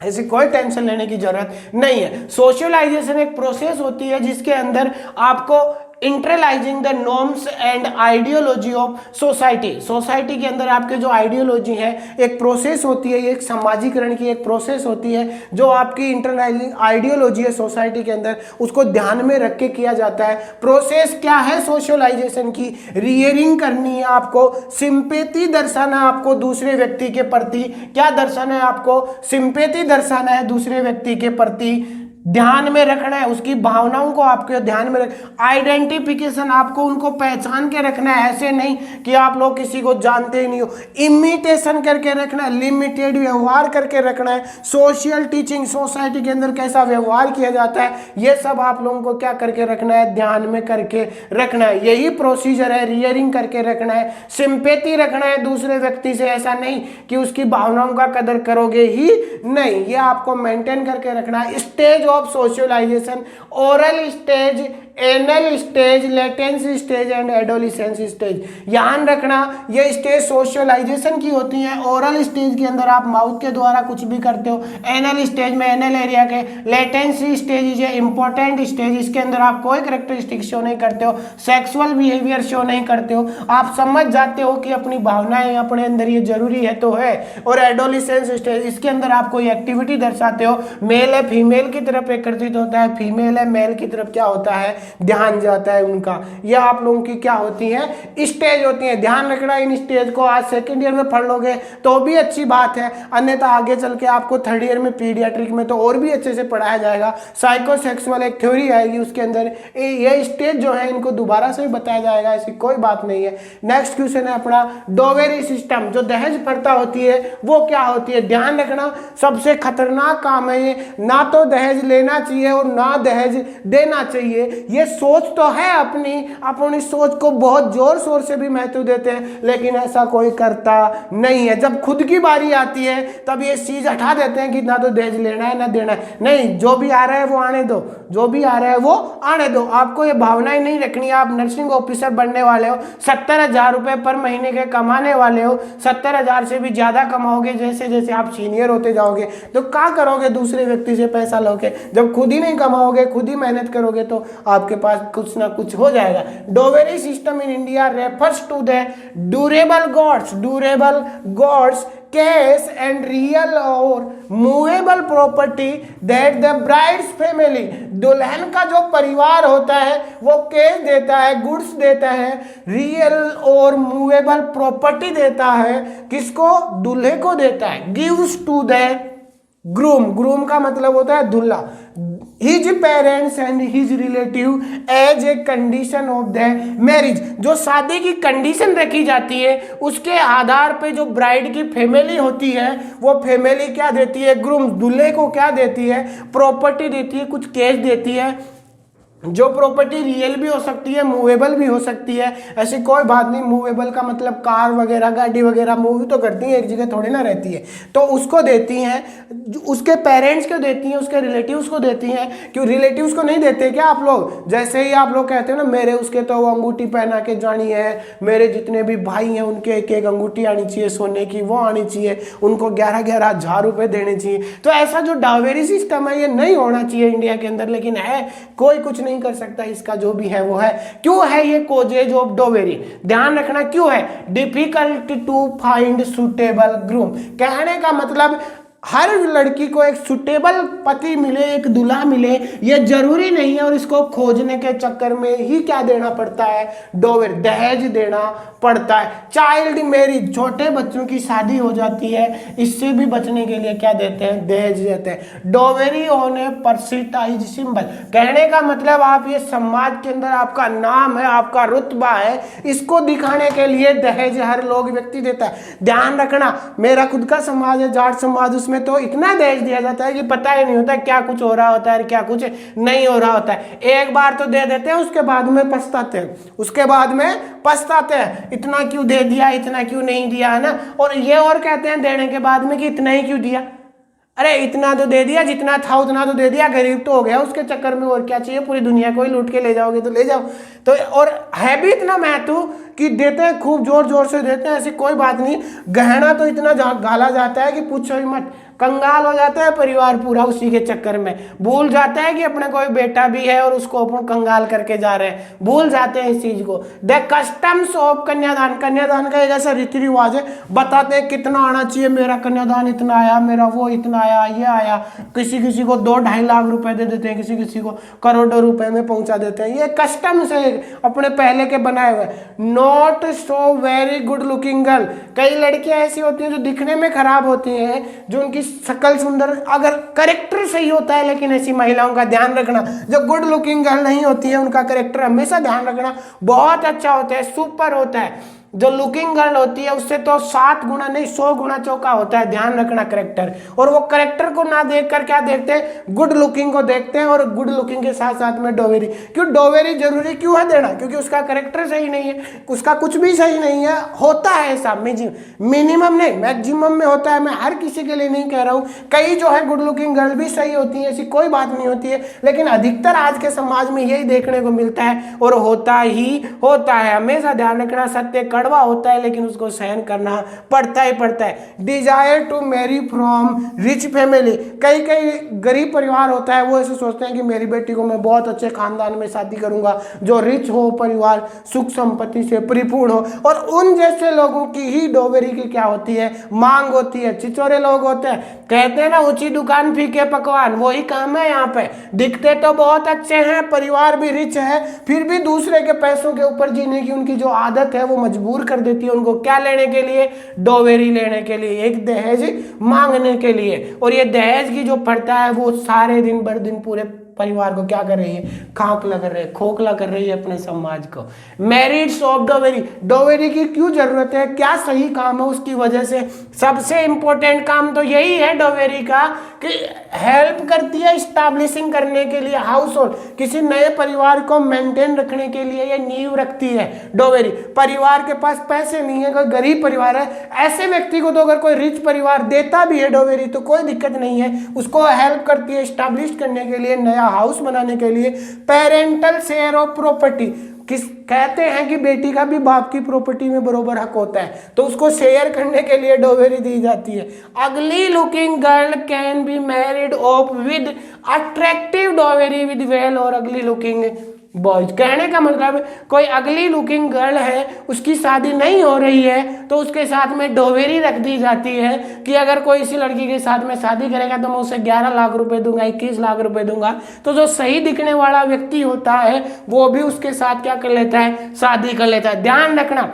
ऐसी कोई टेंशन लेने की जरूरत नहीं है। सोशलाइजेशन एक प्रोसेस होती है जिसके अंदर आपको internalising the norms and ideology of society. Society के अंदर आपके जो आइडियोलॉजी है, एक प्रोसेस होती है, एक समाजीकरण की एक प्रोसेस होती है, जो आपकी इंटरलाइजिंग आइडियोलॉजी है सोसाइटी के अंदर, उसको ध्यान में रख के किया जाता है। प्रोसेस क्या है सोशलाइजेशन की? रियरिंग करनी है आपको, सिंपैथी दर्शाना है आपको दूसरे व्यक्ति के प्रति। क्या दर्शाना है आपको? सिंपैथी दर्शाना है दूसरे व्यक्ति के प्रति, ध्यान में रखना है, उसकी भावनाओं को आपको ध्यान में रख। आइडेंटिफिकेशन, आपको उनको पहचान के रखना है, ऐसे नहीं कि आप लोग किसी को जानते ही नहीं हो। इमिटेशन करके रखना है, लिमिटेड व्यवहार करके रखना है। सोशल टीचिंग, सोसाइटी के अंदर कैसा व्यवहार किया जाता है, ये सब आप लोगों को क्या करके रखना है? ध्यान में करके रखना है। यही प्रोसीजर है, रियरिंग करके रखना है, सिंपैथी रखना है दूसरे व्यक्ति से। ऐसा नहीं कि उसकी भावनाओं का कदर करोगे ही नहीं, ये आपको मेंटेन करके रखना है। Stage of socialization, oral stage, anal stage, latency stage and adolescence stage. ध्यान रखना ये स्टेज सोशलाइजेशन की होती है। ओरल स्टेज के अंदर आप माउथ के द्वारा कुछ भी करते हो, एनल स्टेज में एनल एरिया के, latency stage is important stage, इसके अंदर आप कोई कैरेक्टरिस्टिक शो नहीं करते हो, सेक्सुअल बिहेवियर शो नहीं करते हो, आप समझ जाते हो कि अपनी भावनाएं अपने अंदर ये जरूरी है तो है। और एडोलिसेंस स्टेज, इसके अंदर आप कोई एक्टिविटी दर्शाते हो, मेल है फीमेल की तरफ एकत्रित होता है, फीमेल है मेल की तरफ क्या होता है? ध्यान जाता है उनका। ये आप लोगों की क्या होती है? स्टेज होती है। ध्यान रखना इन स्टेज को। आज सेकंड ईयर में पढ़ लोगे तो भी अच्छी बात है, अन्यथा आगे चल के आपको थर्ड ईयर में पीडियाट्रिक में तो और भी अच्छे से पढ़ाया जाएगा। साइकोसेक्सुअल एक थ्योरी आएगी, उसके अंदर ये स्टेज जो है इनको दोबारा से बताया जाएगा, ऐसी कोई बात नहीं है। नेक्स्ट क्वेश्चन है अपना डोवेरी सिस्टम। जो दहेज प्रथा होती है वो क्या होती है? ध्यान रखना सबसे खतरनाक काम है ये। ना तो दहेज लेना चाहिए और ना दहेज देना चाहिए। ये सोच तो है अपनी सोच को बहुत जोर शोर से भी महत्व देते हैं, लेकिन ऐसा कोई करता नहीं है। जब खुद की बारी आती है तब ये चीज हटा देते हैं कि ना तो दहेज लेना है ना देना है। नहीं, जो भी आ रहा है वो आने दो, जो भी आ रहा है वो आने दो। आपको ये भावनाएं नहीं रखनी। आप नर्सिंग ऑफिसर बनने वाले हो, 70,000 रुपए पर महीने के कमाने वाले हो, 70,000 से भी ज्यादा कमाओगे जैसे जैसे आप सीनियर होते जाओगे। तो क्या करोगे? दूसरे व्यक्ति से पैसा लोगे। जब खुद ही नहीं कमाओगे, खुद ही मेहनत करोगे तो आपके पास कुछ ना कुछ हो जाएगा। Dowry system in India refers to the durable goods cash and real or movable property that the bride's family. दुल्हन का जो परिवार होता है वो कैश देता है, गुड्स देता है, रियल और मूवेबल प्रॉपर्टी देता है। किसको? दूल्हे को देता है। गिव्स टू द ग्रूम का मतलब होता है दूल्हा, his parents and his relative as a condition of the marriage. जो शादी की कंडीशन रखी जाती है उसके आधार पे जो ब्राइड की फैमिली होती है वो फैमिली क्या देती है? ग्रूम दूल्हे को क्या देती है? प्रॉपर्टी देती है, कुछ कैश देती है। जो प्रॉपर्टी रियल भी हो सकती है, मूवेबल भी हो सकती है, ऐसी कोई बात नहीं। मूवेबल का मतलब कार वगैरह, गाड़ी वगैरह मूव तो करती है, एक जगह थोड़ी ना रहती है, तो उसको देती हैं। उसके पेरेंट्स को देती हैं, उसके रिलेटिव्स को देती हैं। क्यों रिलेटिव्स को नहीं देते क्या आप लोग? जैसे ही आप लोग कहते हो ना मेरे उसके तो वो अंगूठी पहना के जानी है, मेरे जितने भी भाई हैं उनके एक एक अंगूठी आनी चाहिए सोने की, वो आनी चाहिए, उनको 11-11 हज़ार रुपये देने चाहिए। तो ऐसा जो डावेरी सिस्टम है ये नहीं होना चाहिए इंडिया के अंदर, लेकिन है, कोई कुछ नहीं कर सकता इसका। जो भी है वो है। क्यों है ये कॉजेज ऑफ डोवेरी? ध्यान रखना क्यों है। Difficult to find suitable groom. कहने का मतलब हर लड़की को एक सुटेबल पति मिले, एक दूल्हा मिले, ये जरूरी नहीं है। और इसको खोजने के चक्कर में ही क्या देना पड़ता है? डोवेर, दहेज देना पड़ता है। चाइल्ड मैरिज, छोटे बच्चों की शादी हो जाती है, इससे भी बचने के लिए क्या देते हैं? दहेज देते हैं। Dowry on a prestige symbol. कहने का मतलब आप ये समाज के अंदर आपका नाम है, आपका रुतबा है, इसको दिखाने के लिए दहेज हर लोग व्यक्ति देता है। ध्यान रखना, मेरा खुद का समाज है जाट समाज, उसमें तो इतना दहेज दिया जाता है कि पता ही नहीं होता क्या कुछ हो रहा होता है, क्या कुछ नहीं हो रहा होता है। एक बार तो दे देते हैं, उसके बाद में पछताते हैं, इतना क्यों दे दिया, इतना क्यों नहीं दिया, है ना। और ये और कहते हैं देने के बाद में कि इतना ही क्यों दिया। अरे इतना तो दे दिया, जितना था उतना तो दे दिया, गरीब तो हो गया उसके चक्कर में, और क्या चाहिए। पूरी दुनिया को ही लूट के ले जाओगे तो ले जाओ। तो और है भी इतना महत्व कि देते हैं, खूब जोर जोर से देते हैं, ऐसी कोई बात नहीं। गहना तो इतना गाला जाता है कि पूछो ही मत। कंगाल हो जाता है परिवार पूरा उसी के चक्कर में, भूल जाता है कि अपने कोई बेटा भी है और उसको अपन कंगाल करके जा रहे हैं, भूल जाते हैं इस चीज को। द कस्टम्स ऑफ कन्यादान, कन्यादान का एक ऐसा रीति रिवाज है, बताते हैं कितना आना चाहिए, मेरा कन्यादान इतना आया, मेरा वो इतना आया, ये आया, किसी किसी को 2-2.5 लाख रुपए दे देते हैं, किसी किसी को करोड़ों रुपए में पहुंचा देते हैं। ये कस्टम्स है अपने पहले के बनाए हुए। Not so very good looking girl, कई लड़कियां ऐसी होती हैं जो दिखने में खराब होती हैं, जो उनकी शक्ल सुंदर, अगर करेक्टर सही होता है, लेकिन ऐसी महिलाओं का ध्यान रखना जो गुड लुकिंग गर्ल नहीं होती है, उनका करेक्टर हमेशा ध्यान रखना बहुत अच्छा होता है, सुपर होता है। जो लुकिंग गर्ल होती है उससे तो 7 गुना नहीं 100 गुना चौका होता है, ध्यान रखना करेक्टर। और वो करेक्टर को ना देखकर क्या देखते हैं, गुड लुकिंग को देखते हैं, और गुड लुकिंग के साथ साथ में डोवेरी। क्यों डोवेरी जरूरी क्यों है देना, क्योंकि उसका करेक्टर सही नहीं है, उसका कुछ भी सही नहीं है। होता है ऐसा मिनिमम नहीं मैक्सिमम में होता है, मैं हर किसी के लिए नहीं कह रहा हूँ, कई जो है गुड लुकिंग गर्ल भी सही होती है, ऐसी कोई बात नहीं होती है, लेकिन अधिकतर आज के समाज में यही देखने को मिलता है और होता ही होता है। हमेशा ध्यान रखना, सत्य कड़वा होता है लेकिन उसको सहन करना पड़ता ही पड़ता है। Desire to marry from rich family, कई कई गरीब परिवार होता है, वो ऐसे सोचते हैं कि मेरी बेटी को मैं बहुत अच्छे खानदान में शादी करूंगा, जो रिच हो परिवार, सुख संपत्ति से परिपूर्ण हो, और उन जैसे लोगों की ही डोवेरी की क्या होती है, मांग होती है। छिछोरे लोग होते हैं, कहते हैं ना ऊंची दुकान फीके पकवान, वही काम है यहाँ पे। दिखते तो बहुत अच्छे हैं, परिवार भी रिच है, फिर भी दूसरे के पैसों के ऊपर जीने की उनकी जो आदत है वो मजबूर कर देती है उनको क्या लेने के लिए, डोवेरी लेने के लिए, एक दहेज मांगने के लिए। और ये दहेज की जो प्रथा है वो सारे दिन भर दिन पूरे परिवार को क्या कर रही है, खाकला कर रही है, खोखला कर रही है अपने समाज को। मैरिट्स ऑफ डोवेरी, डोवेरी की क्यों जरूरत है, क्या सही काम है उसकी वजह से। सबसे इंपॉर्टेंट काम तो यही है डोवेरी का कि हेल्प करती है स्टैब्लिशिंग करने के लिए हाउस होल्ड, किसी नए परिवार को मेंटेन रखने के लिए ये नींव रखती है डोवेरी। परिवार के पास पैसे नहीं है, कोई गरीब परिवार है, ऐसे व्यक्ति को तो अगर कोई रिच परिवार देता भी है डोवेरी तो कोई दिक्कत नहीं है, उसको हेल्प करती है स्टैब्लिश करने के लिए, नया हाउस बनाने के लिए। पेरेंटल शेयर ऑफ प्रॉपर्टी, किस कहते हैं कि बेटी का भी बाप की प्रॉपर्टी में बरोबर हक होता है, तो उसको शेयर करने के लिए डोवेरी दी जाती है। अगली looking girl can be married of with attractive dowry with well और अगली लुकिंग बॉयज। कहने का मतलब कोई अगली लुकिंग गर्ल है, उसकी शादी नहीं हो रही है तो उसके साथ में डोवेरी रख दी जाती है कि अगर कोई इसी लड़की के साथ में शादी करेगा तो मैं उसे 11 लाख रुपए दूंगा, 21 लाख रुपए दूंगा। तो जो सही दिखने वाला व्यक्ति होता है वो भी उसके साथ क्या कर लेता है, शादी कर लेता है। ध्यान रखना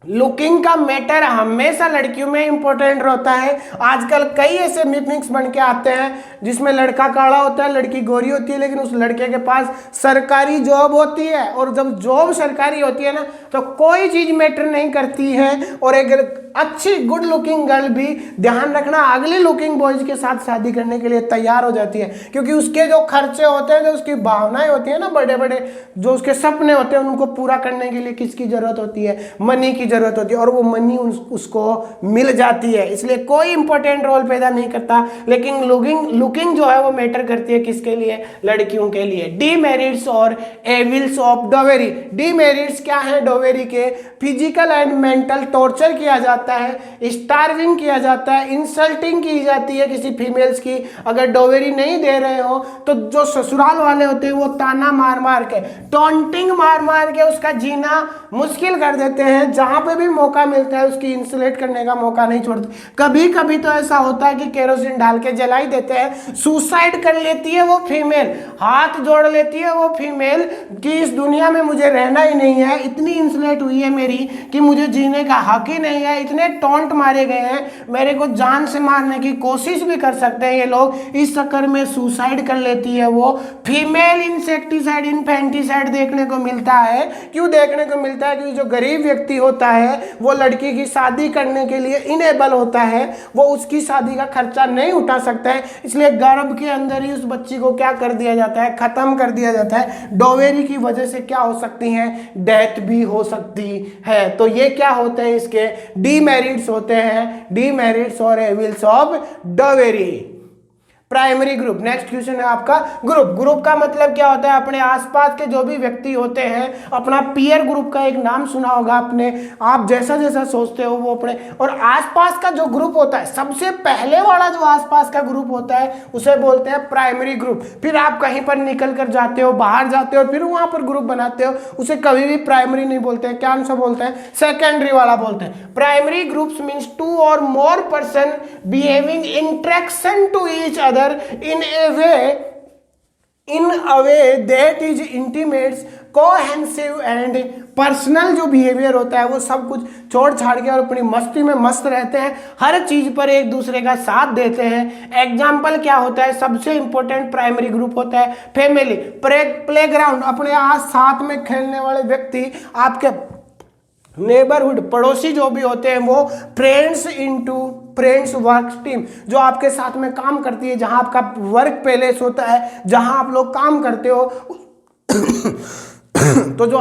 लुकिंग का मैटर हमेशा लड़कियों में इंपॉर्टेंट रहता है। आजकल कई ऐसे मिमिक्स बन के आते हैं जिसमें लड़का काला होता है, लड़की गोरी होती है, लेकिन उस लड़के के पास सरकारी जॉब होती है, और जब जॉब सरकारी होती है ना तो कोई चीज मैटर नहीं करती है। और एक अच्छी गुड लुकिंग गर्ल भी ध्यान रखना अगली लुकिंग बॉयज के साथ शादी करने के लिए तैयार हो जाती है, क्योंकि उसके जो खर्चे होते हैं, जो उसकी भावनाएं होती है ना, बड़े बड़े जो उसके सपने होते हैं उनको पूरा करने के लिए किसकी जरूरत होती है, मनी की जरूरत होती है, और वो मनी उसको मिल जाती है। इसलिए कोई इंपॉर्टेंट रोल पैदा नहीं करता, लेकिन लुकिंग जो है वो मैटर करती है किसके लिए, लड़कियों के लिए। डीमेरिट्स और एविल्स ऑफ डोवेरी, डीमेरिट्स क्या है डोवेरी के, फिजिकल एंड मेंटल टॉर्चर किया जाता है, स्टार्विंग किया जाता है, इंसल्टिंग की जाती है किसी फीमेल्स की। अगर डोवेरी नहीं दे रहे हो तो जो ससुराल वाले होते हैं वो ताना मार मार के, टॉन्टिंग मार मार के उसका जीना मुश्किल कर देते हैं। जहां पे भी मौका मिलता है उसकी इंसुलेट करने का मौका नहीं छोड़ते। कभी कभी तो ऐसा होता है कि केरोसिन डाल के जला ही देते हैं। सुसाइड कर लेती है वो फीमेल, हाथ जोड़ लेती है वो फीमेल कि इस दुनिया में मुझे रहना ही नहीं है, इतनी इंसुलेट हुई है मेरी कि मुझे जीने का हक ही नहीं है, इतने टॉन्ट मारे गए हैं, मेरे को जान से मारने की कोशिश भी कर सकते हैं ये लोग, इस चक्कर में सुसाइड कर लेती है वो फीमेल। इंसेक्टिसाइड इन्फेंटिसाइड देखने को मिलता है। क्यों देखने को मिलता है? क्योंकि जो गरीब व्यक्ति होता है वो लड़की की शादी करने के लिए इनेबल होता है, वो उसकी शादी का खर्चा नहीं उठा सकता है, इसलिए गर्भ के अंदर ही उस बच्ची को क्या कर दिया जाता है, खत्म कर दिया जाता है। डोवेरी की वजह से क्या हो सकती है, डेथ भी हो सकती है। तो ये क्या होते हैं, इसके डीमेरिट्स होते हैं, डीमेरिट्स और evils of dowry. Primary group. Next question है आपका ग्रुप। ग्रुप का मतलब क्या होता है? अपने आसपास के जो भी व्यक्ति होते हैं, अपना पीयर ग्रुप का एक नाम सुना होगा आपने। आप जैसा जैसा सोचते हो वो अपने, और आसपास का जो ग्रुप होता है, सबसे पहले वाला जो आसपास का ग्रुप होता है उसे बोलते हैं प्राइमरी ग्रुप। फिर आप कहीं पर निकल कर जाते हो, बाहर जाते हो, फिर वहां पर ग्रुप बनाते हो, उसे कभी भी प्राइमरी नहीं बोलते हैं। क्या आंसर बोलते हैं? सेकेंडरी वाला बोलते हैं। Primary groups means two or more person behaving interaction to each other in a way that is intimate, cohesive and personal. जो बिहेवियर होता है वो सब कुछ छोड़ छाड़ के और अपनी मस्ती में मस्त रहते हैं, हर चीज पर एक दूसरे का साथ देते हैं। एग्जाम्पल क्या होता है? सबसे इंपॉर्टेंट प्राइमरी ग्रुप होता है फैमिली। प्लेग्राउंड, अपने आस साथ में खेलने वाले व्यक्ति, आपके नेबरहुड पड़ोसी जो भी होते हैं वो फ्रेंड्स वर्क टीम, जो आपके साथ में काम करती है, जहां आपका वर्क प्लेस होता है, जहां आप लोग काम करते हो तो जो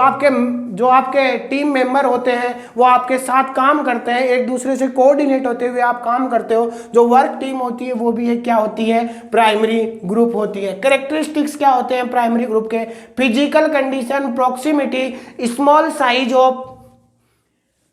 आपके टीम मेंबर होते हैं वो आपके साथ काम करते हैं, एक दूसरे से कोऑर्डिनेट होते हुए आप काम करते हो। जो वर्क टीम होती है वो भी है क्या होती है? प्राइमरी ग्रुप होती है। कैरेक्टरिस्टिक्स क्या होते हैं प्राइमरी ग्रुप के? Physical condition, proximity, small size of.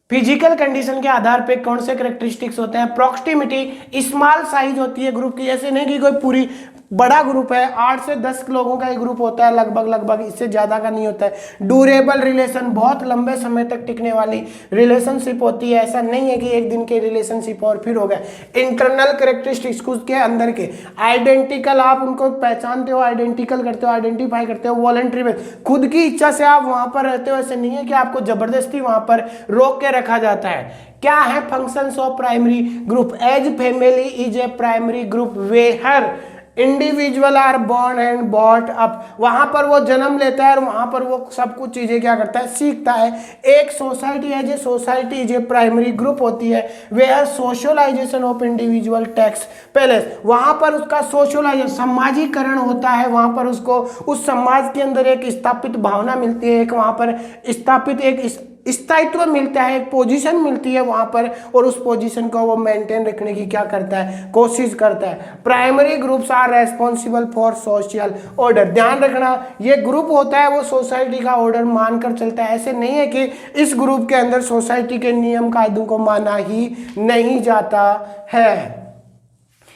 Physical condition के आधार पे कौन से कैरेक्टरिस्टिक्स होते हैं? प्रॉक्सिमिटी, स्मॉल साइज होती है ग्रुप की, ऐसे नहीं कि कोई पूरी बड़ा ग्रुप है, 8 से 10 लोगों का एक ग्रुप होता है लगभग, इससे ज्यादा का नहीं होता है। ड्यूरेबल रिलेशन, बहुत लंबे समय तक टिकने वाली रिलेशनशिप होती है, ऐसा नहीं है कि एक दिन के रिलेशनशिप और फिर हो गए। इंटरनल कैरेक्टरिस्टिक्स, खुद के अंदर के आइडेंटिकल, आप उनको पहचानते हो, आइडेंटिकल करते हो, आइडेंटिफाई करते हो। वॉलंटरी बेस, खुद की इच्छा से आप वहां पर रहते हो, ऐसे नहीं है कि आपको जबरदस्ती वहां पर रोक के रखा जाता है। क्या है functions of primary group? As family is a primary group where individual are born and brought up. वहां पर वो जन्म लेता है और वहां पर वो सब कुछ चीजें क्या करता है? सीखता है। एक society as a society is a primary group होती है where socialization of individual takes place. वहां पर उसका सोशलाइजेशन, समाजीकरण होता है, वहां पर उसको उस समाज के अंदर एक स्थापित भावना मिलती है, एक वहां पर स्थापित एक स्थायित्व मिलता है, एक पोजीशन मिलती है वहां पर, और उस पोजीशन को वो मेंटेन रखने की क्या करता है? कोशिश करता है। Primary groups are responsible for social order. ध्यान रखना, ये ग्रुप होता है वो सोसाइटी का ऑर्डर मानकर चलता है, ऐसे नहीं है कि इस ग्रुप के अंदर सोसाइटी के नियम कायदों को माना ही नहीं जाता है।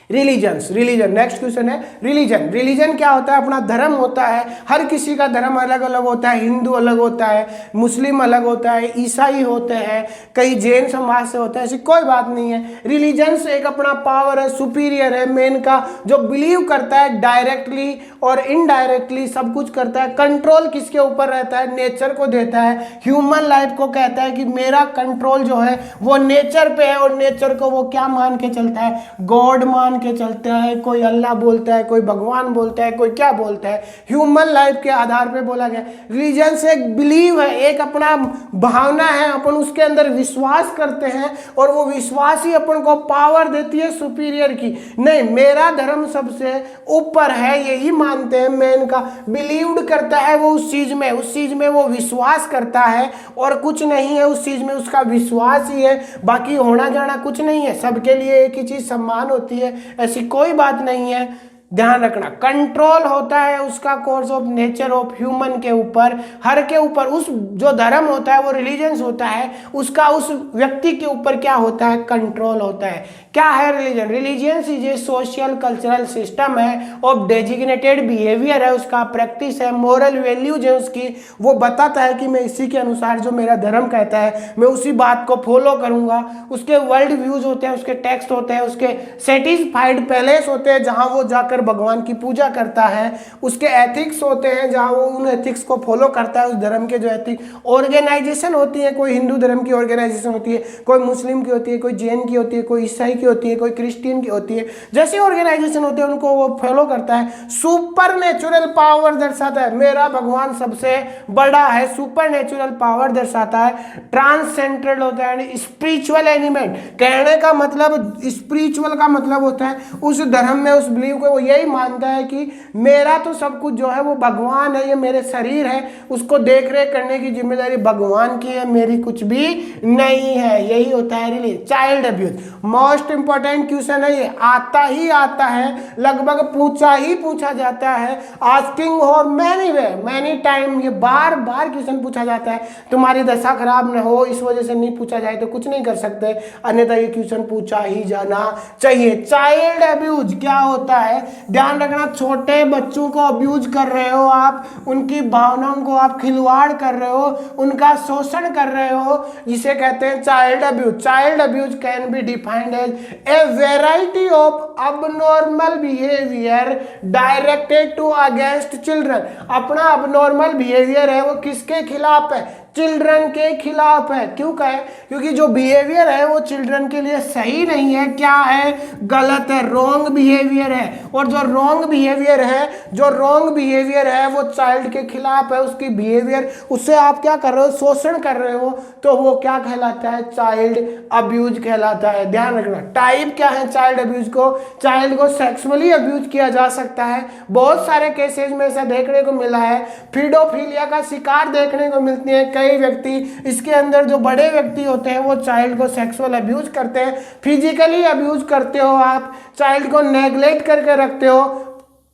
रिलीजन, नेक्स्ट क्वेश्चन है रिलीजन क्या होता है? अपना धर्म होता है। हर किसी का धर्म अलग अलग होता है, हिंदू अलग होता है, मुस्लिम अलग होता है, ईसाई होते हैं, कई जैन समाज से होता है, ऐसी कोई बात नहीं है। रिलीजन से एक अपना पावर है, सुपीरियर है, मेन का जो बिलीव करता है डायरेक्टली और इनडायरेक्टली सब कुछ करता है। कंट्रोल किसके ऊपर रहता है? नेचर को देता है। ह्यूमन लाइफ को कहता है कि मेरा कंट्रोल जो है वो नेचर पे है, और नेचर को वो क्या मान के चलता है? गॉड मान के चलता है। कोई अल्लाह बोलता है, कोई भगवान बोलता है, कोई क्या बोलता है। ह्यूमन लाइफ के आधार पे बोला गया। रिलीजन से एक बिलीव है, एक अपना भावना है, अपन उसके अंदर विश्वास करते हैं, और वो विश्वास ही अपन को पावर देती है सुपीरियर की। नहीं, मेरा धर्म सबसे ऊपर है, यही मानते हैं। मेन का बिलीव्ड करता है वो उस चीज में वो विश्वास करता है, और कुछ नहीं है उस चीज में, उसका विश्वास ही है, बाकी होना जाना कुछ नहीं है। सबके लिए एक ही चीज सम्मान होती है, ऐसी कोई बात नहीं है। ध्यान रखना, कंट्रोल होता है उसका course of nature of human के ऊपर, हर के ऊपर। उस जो धर्म होता है वो रिलीजन होता है, उसका उस व्यक्ति के ऊपर क्या होता है? कंट्रोल होता है। क्या है religion? Religions is a social cultural system है ऑफ डेजिग्नेटेड बिहेवियर है, उसका प्रैक्टिस है, मोरल वैल्यूज है उसकी। वो बताता है कि मैं इसी के अनुसार, जो मेरा धर्म कहता है मैं उसी बात को फॉलो करूंगा। उसके वर्ल्ड व्यूज होते हैं, उसके टेक्स्ट होते हैं, उसके सेटिस्फाइड पैलेस होते हैं जहां वो जाकर भगवान की पूजा करता है। उसके एथिक्स होते हैं जहां वो उन एथिक्स को फॉलो करता है, उस धर्म के जो एथिक्स। ऑर्गेनाइजेशन होती है, कोई हिंदू धर्म की ऑर्गेनाइजेशन होती है, कोई मुस्लिम की होती है, कोई जैन की होती है, कोई ईसाई की होती है, कोई क्रिश्चियन की होती है। जैसी ऑर्गेनाइजेशन होती है उनको वो फॉलो करता है। सुपर नेचुरल पावर दर्शाता है, मेरा भगवान सबसे बड़ा है, सुपर नेचुरल पावर दर्शाता है। ट्रांससेंडेंटल होता है, स्पिरिचुअल एलिमेंट। कहने का मतलब, स्पिरिचुअल का मतलब होता है उस धर्म में, उस बिलीव को वो यही मानता है कि मेरा तो सब कुछ जो है वो भगवान है, ये मेरे शरीर है, उसको देख रेख करने की जिम्मेदारी भगवान की है, मेरी कुछ भी नहीं है। यही होता है religion. Child abuse, most most important question है, ये आता ही आता है, लगभग पूछा ही पूछा जाता है। आस्किंग और मैनी वे मैनी टाइम, ये बार बार क्वेश्चन पूछा जाता है। तुम्हारी दशा खराब न हो इस वजह से नहीं पूछा जाए तो कुछ नहीं कर सकते, अन्यथा ये क्वेश्चन पूछा ही जाना चाहिए। चाइल्ड अब्यूज क्या होता है, ध्यान रखना, छोटे बच्चों को अब्यूज कर रहे हो आप, उनकी भावनाओं को आप खिलवाड़ कर रहे हो, उनका शोषण कर रहे हो, जिसे कहते हैं child abuse. Child abuse can be defined as a variety of abnormal behaviour directed to against children. अपना अबनॉर्मल बिहेवियर है वो किसके खिलाफ है, चिल्ड्रन के खिलाफ है। क्यों कहे, क्योंकि जो बिहेवियर है वो चिल्ड्रन के लिए सही नहीं है, क्या है, गलत है, रॉन्ग बिहेवियर है। और जो रॉन्ग बिहेवियर है वो चाइल्ड के खिलाफ है, उसकी बिहेवियर, उससे आप क्या कर रहे हो, शोषण कर रहे हो, तो वो क्या कहलाता है, चाइल्ड अब्यूज कहलाता है। ध्यान रखना, टाइप क्या है चाइल्ड अब्यूज को, चाइल्ड को सेक्सुअली अब्यूज किया जा सकता है, बहुत सारे केसेज में ऐसा देखने को मिला है। पीडोफिलिया का शिकार देखने को मिलती है कई व्यक्ति, इसके अंदर जो बड़े व्यक्ति होते हैं वो चाइल्ड को सेक्सुअल अब्यूज करते हैं, फिजिकली अब्यूज करते हो, आप चाइल्ड को नेग्लेक्ट करके रखते हो,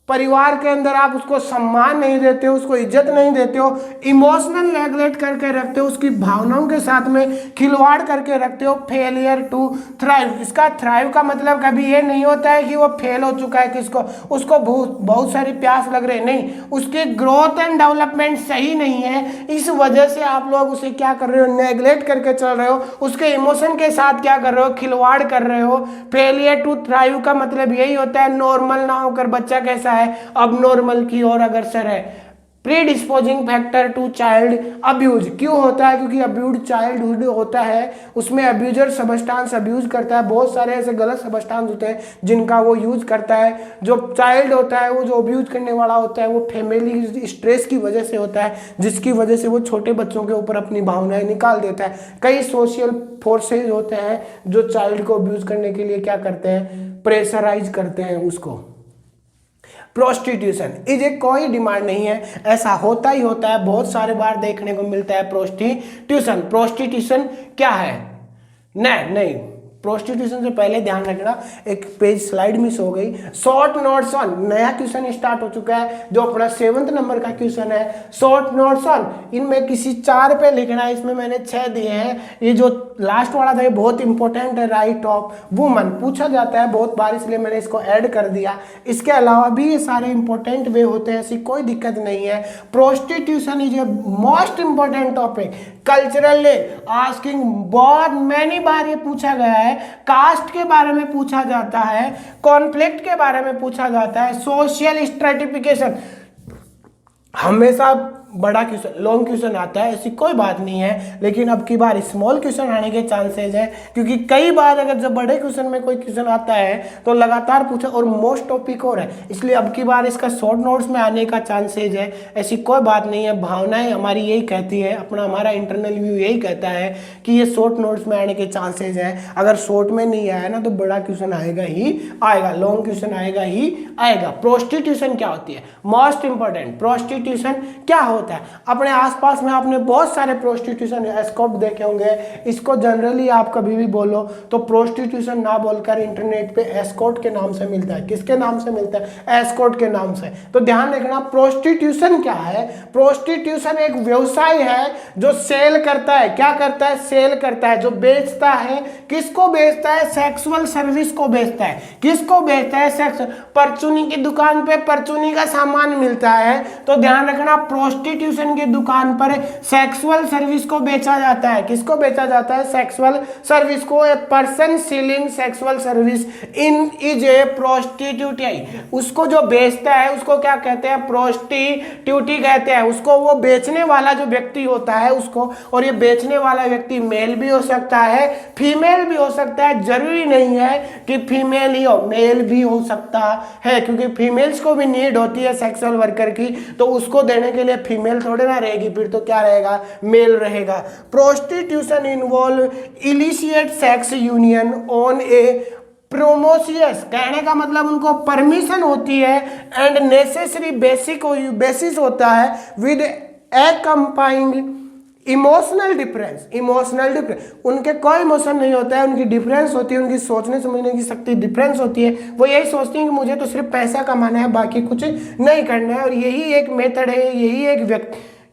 परिवार के अंदर आप उसको सम्मान नहीं देते हो, उसको इज्जत नहीं देते हो, इमोशनल नेग्लेक्ट करके रखते हो, उसकी भावनाओं के साथ में खिलवाड़ करके रखते हो। फेलियर टू थ्राइव, इसका थ्राइव का मतलब कभी ये नहीं होता है कि वो फेल हो चुका है, किसको, उसको बहुत सारी प्यास लग रही है, नहीं, उसकी ग्रोथ एंड डेवलपमेंट सही नहीं है, इस वजह से आप लोग उसे क्या कर रहे हो, नेग्लेक्ट करके चल रहे हो, उसके इमोशन के साथ क्या कर रहे हो, खिलवाड़ कर रहे हो। फेलियर टू थ्राइव का मतलब यही होता है नॉर्मल ना होकर बच्चा कैसा है, अब नॉर्मल की ओर अग्रसर है। प्रीडिस्पोजिंग फैक्टर टू चाइल्ड अब्यूज क्यों होता है, क्योंकि अब्यूज चाइल्डहुड होता है, उसमें अब्यूजर सबस्टांस अब्यूज करता है, बहुत सारे ऐसे गलत सबस्टांस होते हैं जिनका वो यूज करता है। जो चाइल्ड होता है वो जो अब्यूज करने वाला होता है वो फैमिली स्ट्रेस की वजह से होता है, जिसकी वजह से वो छोटे बच्चों के ऊपर अपनी भावनाएं निकाल देता है। कई सोशल फोर्सेज होते हैं जो चाइल्ड को अब्यूज करने के लिए क्या करते हैं, प्रेशराइज करते हैं उसको। प्रोस्टिट्यूशन इज ए कोई डिमांड नहीं है, ऐसा होता ही होता है, बहुत सारे बार देखने को मिलता है प्रोस्टिट्यूशन। प्रोस्टिट्यूशन क्या है, नहीं, प्रोस्टिट्यूशन से पहले ध्यान रखना, एक पेज स्लाइड मिस हो गई। शॉर्ट नोट्स ऑन, नया क्वेश्चन स्टार्ट हो चुका है जो अपना 7th नंबर का क्वेश्चन है। शॉर्ट नोट्स ऑन, इनमें किसी 4 पे लिखना है, इसमें मैंने 6 दिए हैं। ये जो लास्ट वाला था ये बहुत इंपॉर्टेंट है, राइट ऑफ वुमन पूछा जाता है बहुत बार, इसलिए मैंने इसको ऐड कर दिया। इसके अलावा भी ये सारे इंपॉर्टेंट वे होते हैं, ऐसी कोई दिक्कत नहीं है। Prostitution is a most important topic, culturally asking, बहुत मैनी बार ये पूछा गया है। कास्ट के बारे में पूछा जाता है, कॉन्फ्लिक्ट के बारे में पूछा जाता है, सोशल स्ट्रेटिफिकेशन, हमेशा बड़ा क्वेश्चन, लॉन्ग क्वेश्चन आता है, ऐसी कोई बात नहीं है, लेकिन अब की बार स्मॉल क्वेश्चन आने के चांसेज हैं, क्योंकि कई बार अगर जब बड़े क्वेश्चन में कोई क्वेश्चन आता है तो लगातार पूछा, और मोस्ट टॉपिक और है, इसलिए अब की बार इसका शॉर्ट नोट्स में आने का चांसेज है, ऐसी कोई बात नहीं है। भावनाएं हमारी यही कहती है, हमारा इंटरनल व्यू यही कहता है कि ये शॉर्ट नोट्स में आने के चांसेज है। अगर शॉर्ट में नहीं आया ना तो बड़ा क्वेश्चन आएगा ही आएगा, लॉन्ग क्वेश्चन आएगा ही आएगा। प्रोस्टिट्यूशन क्या होती है, मोस्ट इंपॉर्टेंट, प्रोस्टिट्यूशन क्या होता है। अपने आसपास में आपने बहुत सारे प्रोस्टिट्यूशन एस्कॉर्ट देखे होंगे, इसको जनरली आप कभी भी बोलो तो प्रोस्टिट्यूशन ना बोलकर इंटरनेट पे एस्कॉर्ट के नाम से मिलता है। किसके नाम से मिलता है, एस्कॉर्ट के नाम से। तो ध्यान रखना, प्रोस्टिट्यूशन क्या है, प्रोस्टिट्यूशन एक व्यवसाय है जो सेल करता है, क्या करता है, सेल करता है, जो बेचता है। किसको बेचता है, सेक्सुअल सर्विस को बेचता है। किसको बेचता है, सेक्स, परचूनी की दुकान पे परचूनी का सामान मिलता है, तो ध्यान रखना प्रोस्टिट्यूशन की दुकान पर सेक्सुअल सर्विस को बेचा जाता है। किसको बेचा जाता है, सेक्सुअल सर्विस को। A person selling sexual service in is a prostitute, उसको जो बेचता है उसको क्या कहते हैं, प्रोस्टिट्यूटी कहते हैं उसको। वो बेचने वाला जो व्यक्ति होता है उसको, और ये बेचने वाला व्यक्ति मेल भी हो सकता है, फीमेल भी हो सकता है, जरूरी नहीं है कि फीमेल ही हो, मेल भी हो सकता है, क्योंकि फीमेल्स को भी नीड होती है सेक्सुअल वर्कर की, तो उसको देने के लिए फीमेल थोड़े ना रहेगी, फिर तो क्या रहेगा, मेल रहेगा। Prostitution involve illicit sex union on a promiscuous, कहने का मतलब उनको परमिशन होती है, एंड नेसेसरी बेसिस होता है, विद एक्कम्पाइंग इमोशनल डिफरेंस, उनके कोई इमोशन नहीं होता है, उनकी डिफरेंस होती है, उनकी सोचने समझने की शक्ति डिफरेंस होती है। वो यही सोचती हैं कि मुझे तो सिर्फ पैसा कमाना है, बाकी कुछ नहीं करना है, और यही एक मेथड है,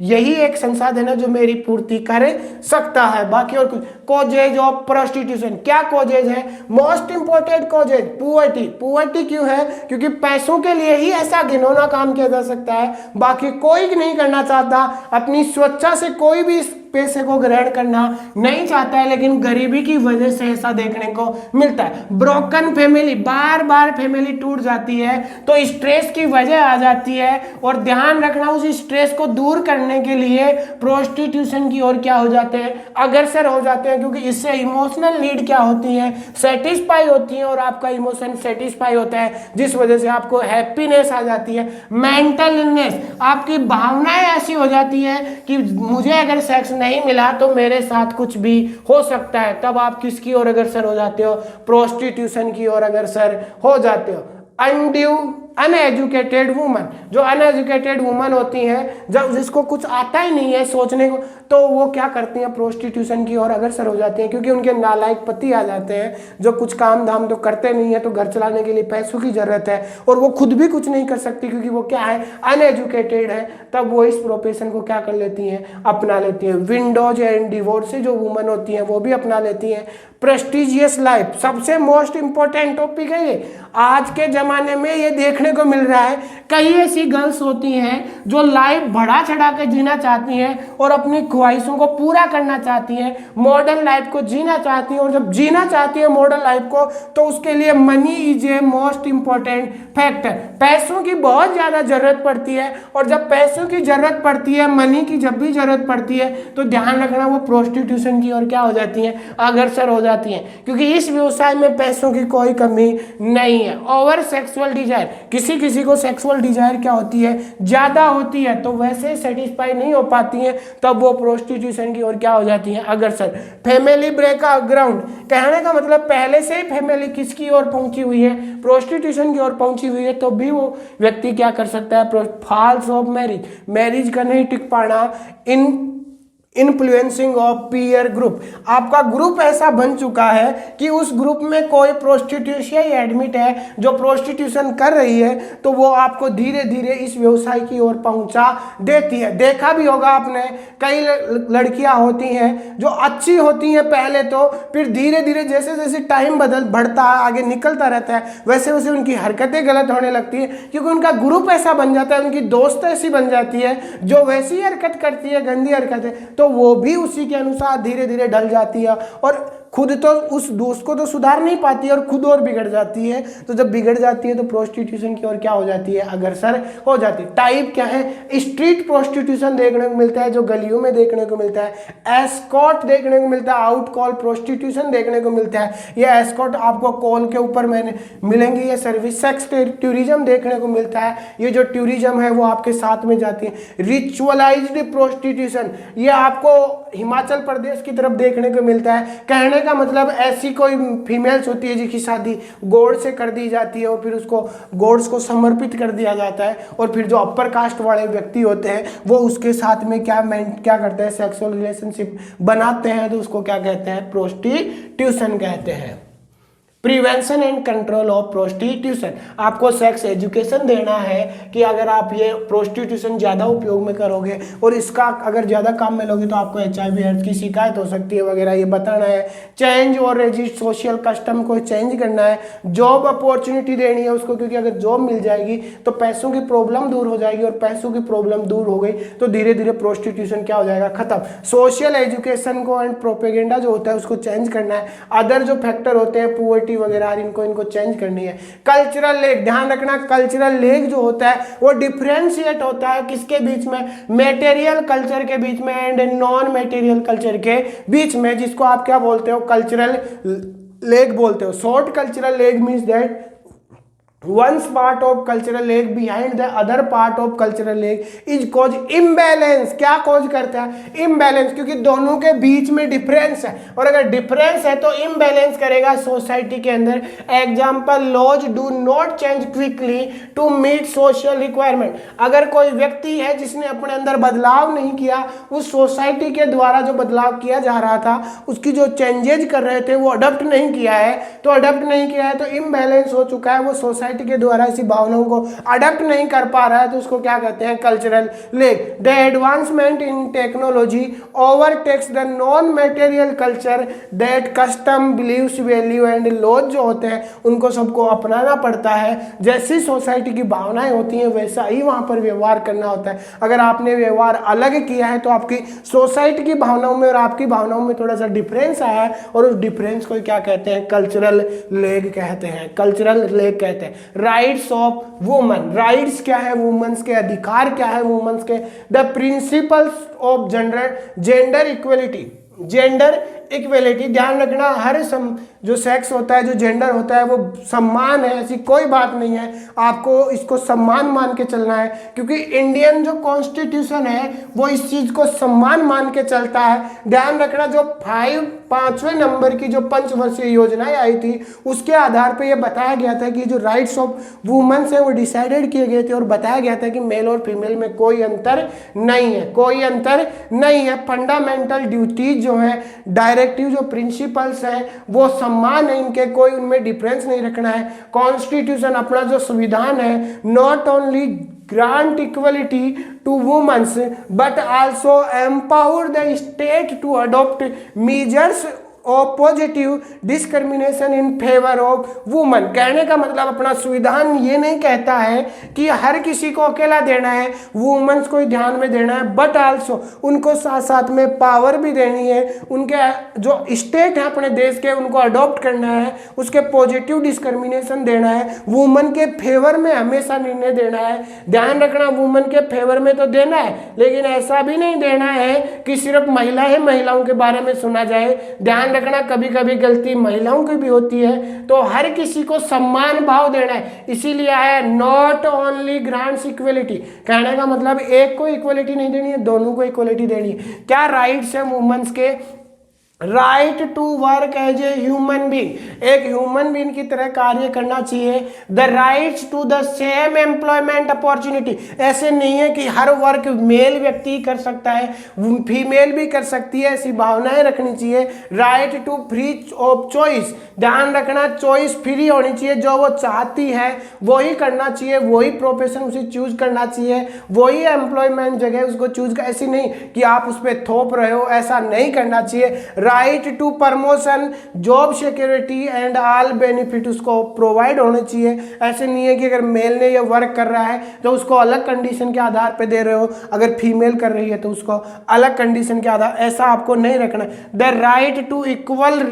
यही एक संसाधन है जो मेरी पूर्ति कर सकता है, बाकी और कुछ। कॉजेज ऑफ प्रोस्टिट्यूशन, क्या कॉजेज है? मोस्ट इंपोर्टेंट कॉजेज पुअर्टी क्यों है? क्योंकि पैसों के लिए ही ऐसा घिनौना काम किया जा सकता है, बाकी कोई नहीं करना चाहता, अपनी स्वेच्छा से कोई भी इस पैसे को ग्रहण करना नहीं चाहता है, लेकिन गरीबी की वजह से ऐसा देखने को मिलता है। ब्रोकन फैमिली, बार बार फैमिली टूट जाती है तो स्ट्रेस की वजह आ जाती है, और ध्यान रखना उस स्ट्रेस को दूर करने के लिए प्रोस्टिट्यूशन की ओर क्या हो जाते हैं? अग्रसर हो जाते हैं, क्योंकि इससे इमोशनल नीड क्या होती है? सेटिस्फाई होती है, और आपका इमोशन सेटिस्फाई होता है, जिस वजह से आपको हैप्पीनेस आ जाती है। मेंटल इलनेस, आपकी भावनाएं ऐसी हो जाती है कि मुझे अगर सेक्स नहीं मिला तो मेरे साथ कुछ भी हो सकता है, तब आप किसकी ओर अग्रसर हो जाते हो? प्रोस्टिट्यूशन की ओर अग्रसर हो जाते हो। अनड्यू अनएजुकेटेड वुमन, जो अनएजुकेटेड वुमन होती हैं, जब जिसको कुछ आता ही नहीं है सोचने को, तो वो क्या करती हैं? प्रोस्टिट्यूशन की ओर अग्रसर हो जाती हैं, क्योंकि उनके नालायक पति आ जाते हैं जो कुछ काम धाम तो करते नहीं है, तो घर चलाने के लिए पैसों की जरूरत है, और वो खुद भी कुछ नहीं कर सकती क्योंकि वो क्या है? अनएजुकेटेड है। तब वो इस प्रोफेशन को क्या कर लेती हैं? अपना लेती हैं। विंडोज एंड डिवोर्स से जो वुमन होती हैं वो भी अपना लेती हैं। प्रेस्टिजियस लाइफ, सबसे मोस्ट इंपॉर्टेंट टॉपिक है ये। आज के जमाने में ये देखने को मिल रहा है, कई ऐसी गर्ल्स होती हैं जो लाइफ बढ़ा चढ़ा के जीना चाहती हैं और अपनी ख्वाहिशों को पूरा करना चाहती हैं, मॉडर्न लाइफ को जीना चाहती हैं, और जब जीना चाहती है मॉडर्न लाइफ को, तो उसके लिए money is a most important factor. पैसों की बहुत ज्यादा जरूरत पड़ती है, और जब पैसों की जरूरत पड़ती है, मनी की जब भी जरूरत पड़ती है, तो ध्यान रखना वो प्रोस्टिट्यूशन की ओर क्या हो जाती है? अग्रसर हो जाती हैं, क्योंकि इस व्यवसाय में पैसों की कोई कमी नहीं है। ओवर सेक्सुअल डिजायर, किसी को सेक्सुअल डिजायर क्या होती है? ज्यादा होती है, तो वैसे सेटिस्फाई नहीं हो पाती हैं, तब वो प्रोस्टिट्यूशन की ओर क्या हो जाती है? अग्रसर। फैमिली बैकग्राउंड, कहने का मतलब पहले से ही फैमिली किसकी ओर पहुंची हुई है? प्रोस्टिट्यूशन की ओर पहुंची हुई है, तो भी वो व्यक्ति क्या कर सकता है? फॉल्स ऑफ मैरिज का नहीं टिक पाना। इन्फ्लुएंसिंग ऑफ पीयर ग्रुप, आपका ग्रुप ऐसा बन चुका है कि उस ग्रुप में कोई प्रोस्टिट्यूशन एडमिट है जो प्रोस्टिट्यूशन कर रही है, तो वो आपको धीरे धीरे इस व्यवसाय की ओर पहुंचा देती है। देखा भी होगा आपने, कई लड़कियां होती हैं जो अच्छी होती हैं पहले, तो फिर धीरे धीरे जैसे जैसे टाइम बढ़ता है, आगे निकलता रहता है, वैसे वैसे उनकी हरकतें गलत होने लगती है, क्योंकि उनका ग्रुप ऐसा बन जाता है, उनकी दोस्त ऐसी बन जाती है जो वैसी हरकत करती है, गंदी हरकतें, तो वो भी उसी के अनुसार धीरे धीरे ढल जाती है, और खुद तो उस दोस्त को तो सुधार नहीं पाती है, और खुद और बिगड़ जाती है। तो जब बिगड़ जाती है तो प्रोस्टिट्यूशन की ओर क्या हो जाती है? अग्रसर हो जाती है। टाइप क्या है? स्ट्रीट प्रोस्टिट्यूशन देखने को मिलता है, जो गलियों में देखने को मिलता है। एस्कॉर्ट देखने को मिलता है। आउट कॉल प्रोस्टिट्यूशन देखने को मिलता है। ये एस्कॉर्ट आपको कॉल के ऊपर मिलेंगे, ये सर्विस। सेक्स टूरिज्म देखने को मिलता है, ये जो टूरिज्म है वो आपके साथ में जाती है। रिचुअलाइज्ड प्रोस्टिट्यूशन, ये आपको हिमाचल प्रदेश की तरफ देखने को मिलता है। कहने का मतलब ऐसी कोई फीमेल्स होती है जिसकी शादी गॉड से कर दी जाती है, और फिर उसको गॉड्स को समर्पित कर दिया जाता है, और फिर जो अपर कास्ट वाले व्यक्ति होते हैं वो उसके साथ में क्या करते हैं? सेक्सुअल रिलेशनशिप बनाते हैं, तो उसको क्या कहते हैं? प्रोस्टिट्यूशन कहते हैं। Prevention and control of prostitution, आपको सेक्स एजुकेशन देना है कि अगर आप ये प्रोस्टिट्यूशन ज़्यादा उपयोग में करोगे और इसका अगर ज़्यादा काम में लोगे तो आपको HIV एड्स की शिकायत हो सकती है वगैरह, ये बताना है। चेंज और रेजिस्ट सोशल कस्टम को चेंज करना है। जॉब अपॉर्चुनिटी देनी है उसको, क्योंकि अगर जॉब मिल जाएगी तो पैसों की प्रॉब्लम दूर हो जाएगी, और पैसों की प्रॉब्लम दूर हो गई तो धीरे धीरे प्रोस्टिट्यूशन क्या हो जाएगा? खत्म। सोशल एजुकेशन को एंड प्रोपेगेंडा जो होता है उसको चेंज करना है। अदर जो फैक्टर होते हैं पुअर्टी वगैरह, इनको चेंज करनी है। कल्चरल लेग, ध्यान रखना कल्चरल लेग जो होता है वो डिफरेंशिएट होता है किसके बीच में? मटेरियल कल्चर के बीच में एंड नॉन मटेरियल कल्चर के बीच में, जिसको आप क्या बोलते हो? कल्चरल लेग बोलते हो। Short cultural leg means that One's part of cultural leg behind the other part of cultural leg is cause imbalance। क्या कॉज करता है? इम्बैलेंस, क्योंकि दोनों के बीच में डिफरेंस है, और अगर डिफरेंस है तो इम्बैलेंस करेगा सोसाइटी के अंदर। Example, laws do not change quickly to meet social requirement. अगर कोई व्यक्ति है जिसने अपने अंदर बदलाव नहीं किया, उस सोसाइटी के द्वारा जो बदलाव किया जा रहा था, उसकी जो चेंजेज कर रहे थे वो अडॉप्ट नहीं किया है, तो अडॉप्ट नहीं किया है तो इम्बैलेंस हो चुका है, वो सोसाइटी के द्वारा इसी भावनाओं को अडॉप्ट नहीं कर पा रहा है, तो उसको क्या कहते हैं? Cultural lag. The advancement in technology overtakes the non material culture that custom, believes, value and laws जो होते हैं उनको सबको अपनाना पड़ता है। जैसी सोसाइटी की भावनाएं होती हैं वैसा ही वहां पर व्यवहार करना होता है। अगर आपने व्यवहार अलग किया है तो आपकी सोसाइटी की भावनाओं में और आपकी भावनाओं में थोड़ा सा डिफरेंस आया है, और उस डिफरेंस को क्या कहते हैं? कल्चरल लेग कहते हैं, कल्चरल लेग कहते हैं। राइट्स ऑफ वुमन, राइट्स क्या है? वुमेन्स के अधिकार क्या है? वुमेन्स के। The principles of gender equality, gender equality, ध्यान रखना हर जो सेक्स होता है, जो जेंडर होता है वो सम्मान है, ऐसी कोई बात नहीं है, आपको इसको सम्मान मान के चलना है, क्योंकि इंडियन जो कॉन्स्टिट्यूशन है वो इस चीज को सम्मान मान के चलता है। ध्यान रखना, जो 5वें नंबर की जो पंचवर्षीय योजनाएं आई थी उसके आधार पर यह बताया गया था कि जो राइट्स ऑफ वुमेन्स है वो डिसाइडेड किए गए थे, और बताया गया था कि मेल और फीमेल में कोई अंतर नहीं है, कोई अंतर नहीं है। फंडामेंटल ड्यूटीज जो है, डायरेक्टिव जो प्रिंसिपल्स हैं वो सम्मान है इनके, कोई उनमें डिफरेंस नहीं रखना है। कॉन्स्टिट्यूशन अपना जो संविधान है, not only grant equality to women but also empower the state to adopt measures और positive discrimination in favour of woman. कहने का मतलब अपना संविधान ये नहीं कहता है कि हर किसी को अकेला देना है, वुमेन्स को ध्यान में देना है, बट आल्सो उनको साथ साथ में पावर भी देनी है, उनके जो स्टेट है अपने देश के उनको अडॉप्ट करना है, उसके पॉजिटिव डिस्क्रिमिनेशन देना है, वुमन के फेवर में हमेशा निर्णय देना है। ध्यान रखना, वुमन के फेवर में तो देना है, लेकिन ऐसा भी नहीं देना है कि सिर्फ महिला है, महिलाओं के बारे में सुना जाए। ध्यान रखना, कभी कभी गलती महिलाओं की भी होती है, तो हर किसी को सम्मान भाव देना है। इसीलिए आया नॉट ओनली ग्रांट्स इक्वलिटी। कहने का मतलब एक को इक्वलिटी नहीं देनी है, दोनों को इक्वलिटी देनी है। क्या राइट्स है वुमेन्स के? Right to work as a human being, एक ह्यूमन बीइंग की तरह कार्य करना चाहिए। The rights to the same employment opportunity, ऐसे नहीं है कि हर वर्क मेल व्यक्ति कर सकता है, फीमेल भी कर सकती है, ऐसी भावनाएं रखनी चाहिए। Right to free of choice, ध्यान रखना चॉइस फ्री होनी चाहिए, जो वो चाहती है वही करना चाहिए, वही प्रोफेशन उसे चूज करना चाहिए, वही एम्प्लॉयमेंट जगह उसको चूज कर, ऐसी नहीं कि आप उस पर थोप रहे हो, ऐसा नहीं करना चाहिए। Right to promotion, job security and all benefit उसको प्रोवाइड होने चाहिए। ऐसे नहीं है कि अगर मेल ने ये वर्क कर रहा है तो उसको अलग कंडीशन के आधार पे दे रहे हो, अगर फीमेल कर रही है तो उसको अलग कंडीशन के आधार, ऐसा आपको नहीं रखना। द राइट टू इक्वल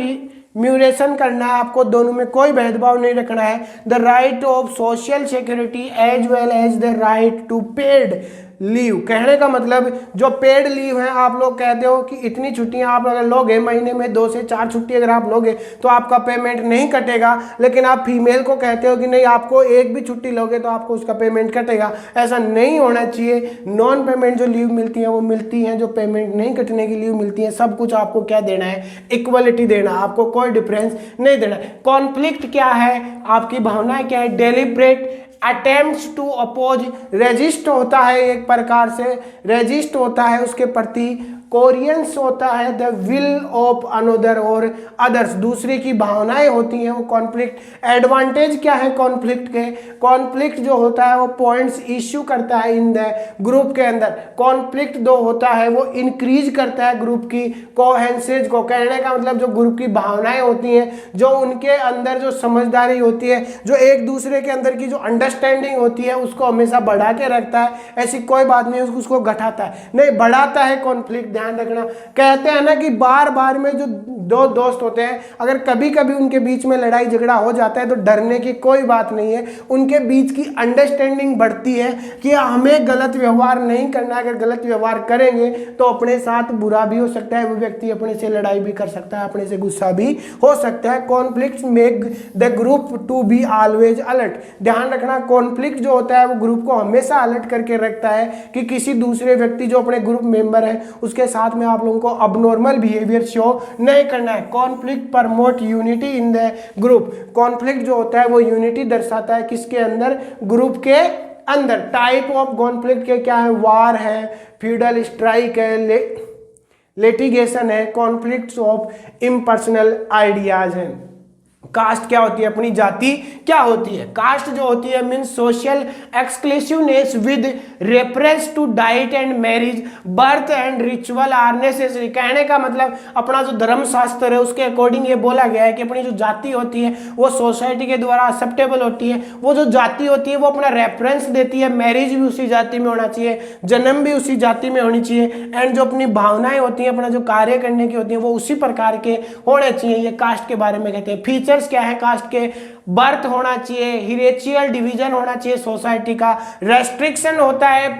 म्यूरेशन करना है, आपको दोनों में कोई भेदभाव नहीं रखना है। The right of social security as well as the right to paid leave. कहने का मतलब जो पेड लीव है, आप लोग कहते हो कि इतनी छुट्टियां आप अगर लोगे, महीने में 2 से 4 छुट्टी अगर आप लोगे तो आपका पेमेंट नहीं कटेगा, लेकिन आप फीमेल को कहते हो कि नहीं आपको एक भी छुट्टी लोगे तो आपको उसका पेमेंट कटेगा। ऐसा नहीं होना चाहिए। नॉन पेमेंट जो लीव मिलती है वो मिलती हैं, जो पेमेंट नहीं कटने की लीव मिलती है, सब कुछ आपको क्या देना है? इक्वलिटी देना, आपको कोई डिफरेंस नहीं देना। कॉन्फ्लिक्ट क्या है? आपकी भावनाएं क्या है? Deliberate attempts to oppose, resist होता है, एक प्रकार से रेजिस्ट होता है उसके प्रति। कोरियंस होता है द विल ऑफ अनदर और अदर्स, दूसरे की भावनाएं होती हैं वो कॉन्फ्लिक्ट। एडवांटेज क्या है कॉन्फ्लिक्ट के? कॉन्फ्लिक्ट जो होता है वो पॉइंट्स इश्यू करता है इन द ग्रुप के अंदर। कॉन्फ्लिक्ट जो होता है वो इंक्रीज करता है ग्रुप की कोहेंसेज को। कहने का मतलब जो ग्रुप की भावनाएं होती हैं, जो उनके अंदर जो समझदारी होती है, जो एक दूसरे के अंदर की जो अंडरस्टैंडिंग होती है, उसको हमेशा बढ़ा के रखता है। ऐसी कोई बात नहीं उसको घटाता है, नहीं बढ़ाता है कॉन्फ्लिक्ट। ध्यान रखना। कहते हैं ना कि बार बार में जो दो दोस्त होते हैं, अगर कभी कभी उनके बीच में लड़ाई झगड़ा हो जाता है तो डरने की कोई बात नहीं है, उनके बीच की अंडरस्टैंडिंग बढ़ती है कि हमें गलत व्यवहार नहीं करना है। अगर गलत व्यवहार करेंगे तो अपने साथ बुरा भी हो सकता है, वो व्यक्ति अपने से लड़ाई भी कर सकता है, अपने से गुस्सा भी हो सकता है। Conflicts make the group to be always alert. ध्यान रखना, कॉन्फ्लिक्ट जो होता है वो ग्रुप को हमेशा अलर्ट करके रखता है कि किसी दूसरे व्यक्ति जो अपने ग्रुप मेंबर है उसके साथ में आप लोगों को अबनॉर्मल बिहेवियर शो नहीं करना है। Conflict promote unity in the group. Conflict जो होता है वो यूनिटी दर्शाता है किसके अंदर, ग्रुप के अंदर। टाइप ऑफ कॉन्फ्लिक्ट के क्या है, वार है, फ्यूडल स्ट्राइक है, लिटिगेशन है, कॉन्फ्लिक्ट्स ऑफ इम्पर्सनल आइडियाज हैं। कास्ट क्या होती है, अपनी जाति क्या होती है। कास्ट जो होती है means social exclusiveness with reference to diet and marriage, birth and ritual are necessary. कहने का मतलब अपना जो धर्म शास्त्र है उसके अकॉर्डिंग ये बोला गया है कि अपनी जो जाति होती है वो सोसाइटी के द्वारा एक्सेप्टेबल होती है। वो जो जाति होती है वो अपना रेफरेंस देती है, मैरिज भी उसी जाति में होना चाहिए, जन्म भी उसी जाति में होनी चाहिए, एंड जो अपनी भावनाएं होती हैं, अपना जो कार्य करने की होती है वो उसी प्रकार के होने चाहिए। ये कास्ट के बारे में कहते हैं। फीचर्स क्या है कास्ट के, बर्थ होना चाहिए, हिरेचियल डिवीजन होना चाहिए सोसाइटी का, रेस्ट्रिक्शन होता है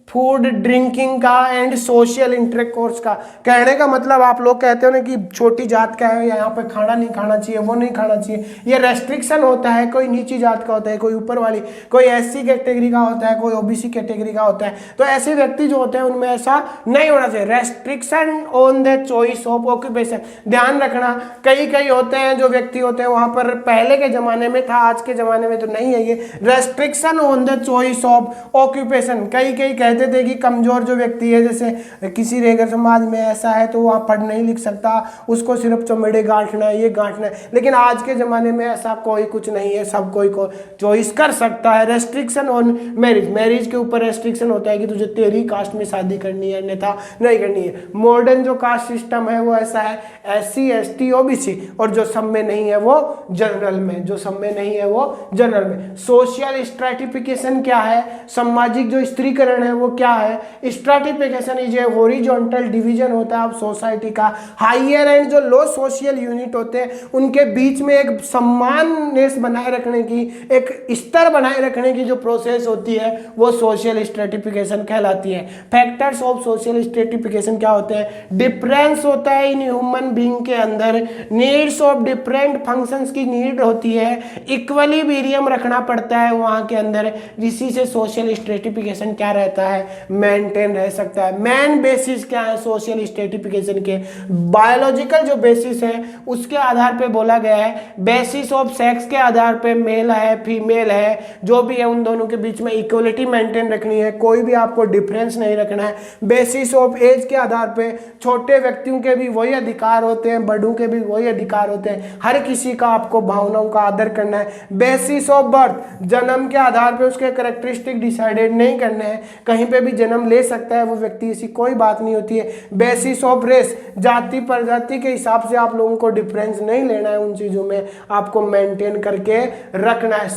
फूड ड्रिंकिंग का एंड सोशल इंटरकोर्स का। कहने का मतलब आप लोग कहते हो ना कि छोटी जात का है, यहाँ पे खाना नहीं खाना चाहिए, वो नहीं खाना चाहिए, ये रेस्ट्रिक्शन होता है। कोई नीची जात का होता है, कोई ऊपर वाली, कोई एससी कैटेगरी का होता है, कोई ओबीसी कैटेगरी का होता है, तो ऐसे व्यक्ति जो होते हैं उनमें ऐसा नहीं होना चाहिए। Restriction on the choice of occupation. ध्यान रखना, कई होते हैं जो व्यक्ति होते हैं वहां पर पहले के जमाने में था, आज के जमाने में तो नहीं है ये। Restriction on the choice of occupation. कई कहते थे कि कमजोर जो व्यक्ति है, जैसे किसी रेगर समाज में ऐसा है तो वहाँ पढ़ नहीं लिख सकता, उसको सिर्फ चमड़े गांठना है, ये गांठना है। लेकिन आज के ज़माने में ऐसा कोई कुछ नहीं है, सब कोई को चॉइस कर सकता है। रेस्ट्रिक्शन ऑन मैरिज, मैरिज के ऊपर रेस्ट्रिक्शन होता है कि तुझे तेरी कास्ट में शादी करनी है, अन्यथा नहीं करनी है। मॉडर्न जो कास्ट सिस्टम है वो ऐसा है, SC ST OBC, और जो सब में नहीं है वो जनरल में, जो सब में नहीं है वो जनरल में। सोशल स्ट्रैटिफिकेशन क्या है, सामाजिक जो स्त्रीकरण है वो क्या है। Stratification is a horizontal division होता है सोसाइटी का। हायर एंड जो लो सोशल यूनिट होते हैं उनके बीच में एक सम्माननेस बनाए रखने की, एक स्तर बनाए रखने की जो प्रोसेस होती है वो सोशल स्ट्रैटिफिकेशन कहलाती है। फैक्टर्स ऑफ सोशल स्ट्रैटिफिकेशन क्या होते हैं, डिफरेंस होता है इन ह्यूमन बीइंग के अंदर, नीड्स ऑफ डिफरेंट फंक्शंस की नीड होती है, इक्वली वीरियम रखना पड़ता है वहां के अंदर, इसी से सोशल स्ट्रैटिफिकेशन क्या रहता है, मेंटेन रह सकता है। मेन बेसिस क्या है सोशल स्ट्रैटिफिकेशन के, बायोलॉजिकल जो बेसिस है उसके आधार पे बोला गया है। बेसिस ऑफ सेक्स के आधार पे मेल है फीमेल है जो भी है उन दोनों के बीच में इक्वलिटी मेंटेन रखनी है, कोई भी आपको डिफरेंस नहीं रखना है। बेसिस ऑफ एज के आधार पे छोटे व्यक्तियों के भी वही अधिकार होते हैं, बड़ों के भी वही अधिकार होते हैं, हर किसी का आपको भावनाओं का आदर करना है। बेसिस ऑफ बर्थ, जन्म के आधार पे उसके कैरेक्टरिस्टिक डिसाइडेड नहीं करने हैं, कहीं पे भी जन्म ले सकता है वो व्यक्ति, ऐसी कोई बात नहीं होती है। बेसिस ऑफ रेस, जाति प्रजाति के हिसाब से आप लोगों को डिफरेंस नहीं लेना है, उन चीजों में आपको मेंटेन करके रखना है।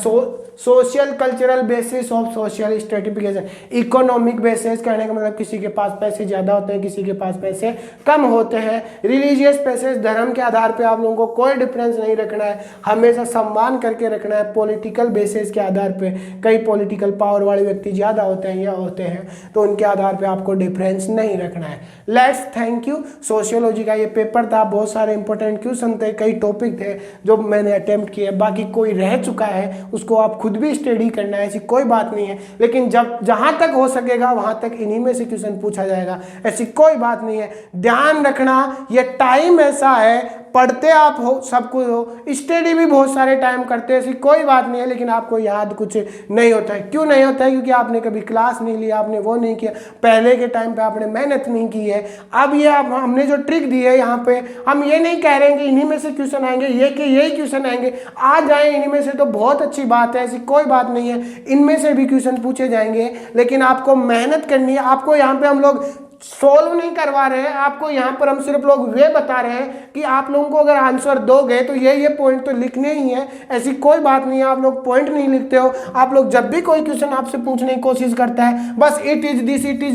Social cultural basis of social stratification, economic basis, कहने का मतलब किसी के पास पैसे ज्यादा होते हैं, किसी के पास पैसे कम होते हैं। रिलीजियस बेसिस, धर्म के आधार पे आप लोगों को कोई डिफरेंस नहीं रखना है, हमेशा सम्मान करके रखना है। पॉलिटिकल बेसिस के आधार पे, कई पॉलिटिकल पावर वाले व्यक्ति ज्यादा होते हैं या होते हैं तो उनके आधार पे आपको डिफरेंस नहीं रखना है। Let's thank you. सोशियोलॉजी का ये पेपर था, बहुत सारे इंपॉर्टेंट क्वेश्चन थे, कई टॉपिक थे जो मैंने अटेम्प्ट किए, बाकी कोई रह चुका है उसको आप खुद भी स्टडी करना है, ऐसी कोई बात नहीं है। लेकिन जब जहां तक हो सकेगा वहां तक इन्हीं में से क्वेश्चन पूछा जाएगा, ऐसी कोई बात नहीं है। ध्यान रखना, ये टाइम ऐसा है, पढ़ते आप हो सब कुछ हो, स्टडी भी बहुत सारे टाइम करते हैं, ऐसी कोई बात नहीं है, लेकिन आपको याद कुछ नहीं होता है। क्यों नहीं होता है? क्योंकि आपने कभी क्लास नहीं लिया, आपने वो नहीं किया, पहले के टाइम पे आपने मेहनत नहीं की है। अब ये हमने जो ट्रिक दी है यहाँ पे, हम ये नहीं कह रहे हैं कि इन्हीं में से क्वेश्चन आएंगे, ये कि यही क्वेश्चन आएंगे, आ जाए इन्हीं में से तो बहुत अच्छी बात है, ऐसी कोई बात नहीं है, इनमें से भी क्वेश्चन पूछे जाएंगे, लेकिन आपको मेहनत करनी है। आपको यहाँ पे हम लोग सोल्व नहीं करवा रहे हैं आपको, यहाँ पर हम सिर्फ लोग वे बता रहे हैं कि आप लोगों को अगर आंसर दोगे तो ये पॉइंट तो लिखने ही है, ऐसी कोई बात नहीं है आप लोग पॉइंट नहीं लिखते हो। आप लोग जब भी कोई क्वेश्चन आपसे पूछने की कोशिश करता है बस इट इज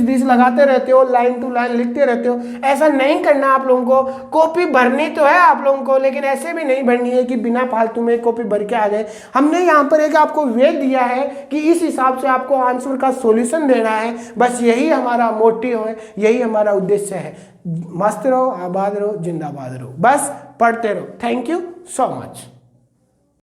दिस लगाते रहते हो, लाइन टू लाइन लिखते रहते हो। ऐसा नहीं करना आप लोगों को, कॉपी भरनी तो है आप लोगों को, लेकिन ऐसे भी नहीं भरनी है कि बिना फालतू में कॉपी भर के आ गए। हमने यहाँ पर एक आपको वे दिया है कि इस हिसाब से आपको आंसर का सॉल्यूशन देना है, बस यही हमारा मोटिव है, यही हमारा उद्देश्य है। मस्त रहो, आबाद रहो, जिंदाबाद रहो, बस पढ़ते रहो। Thank you so much.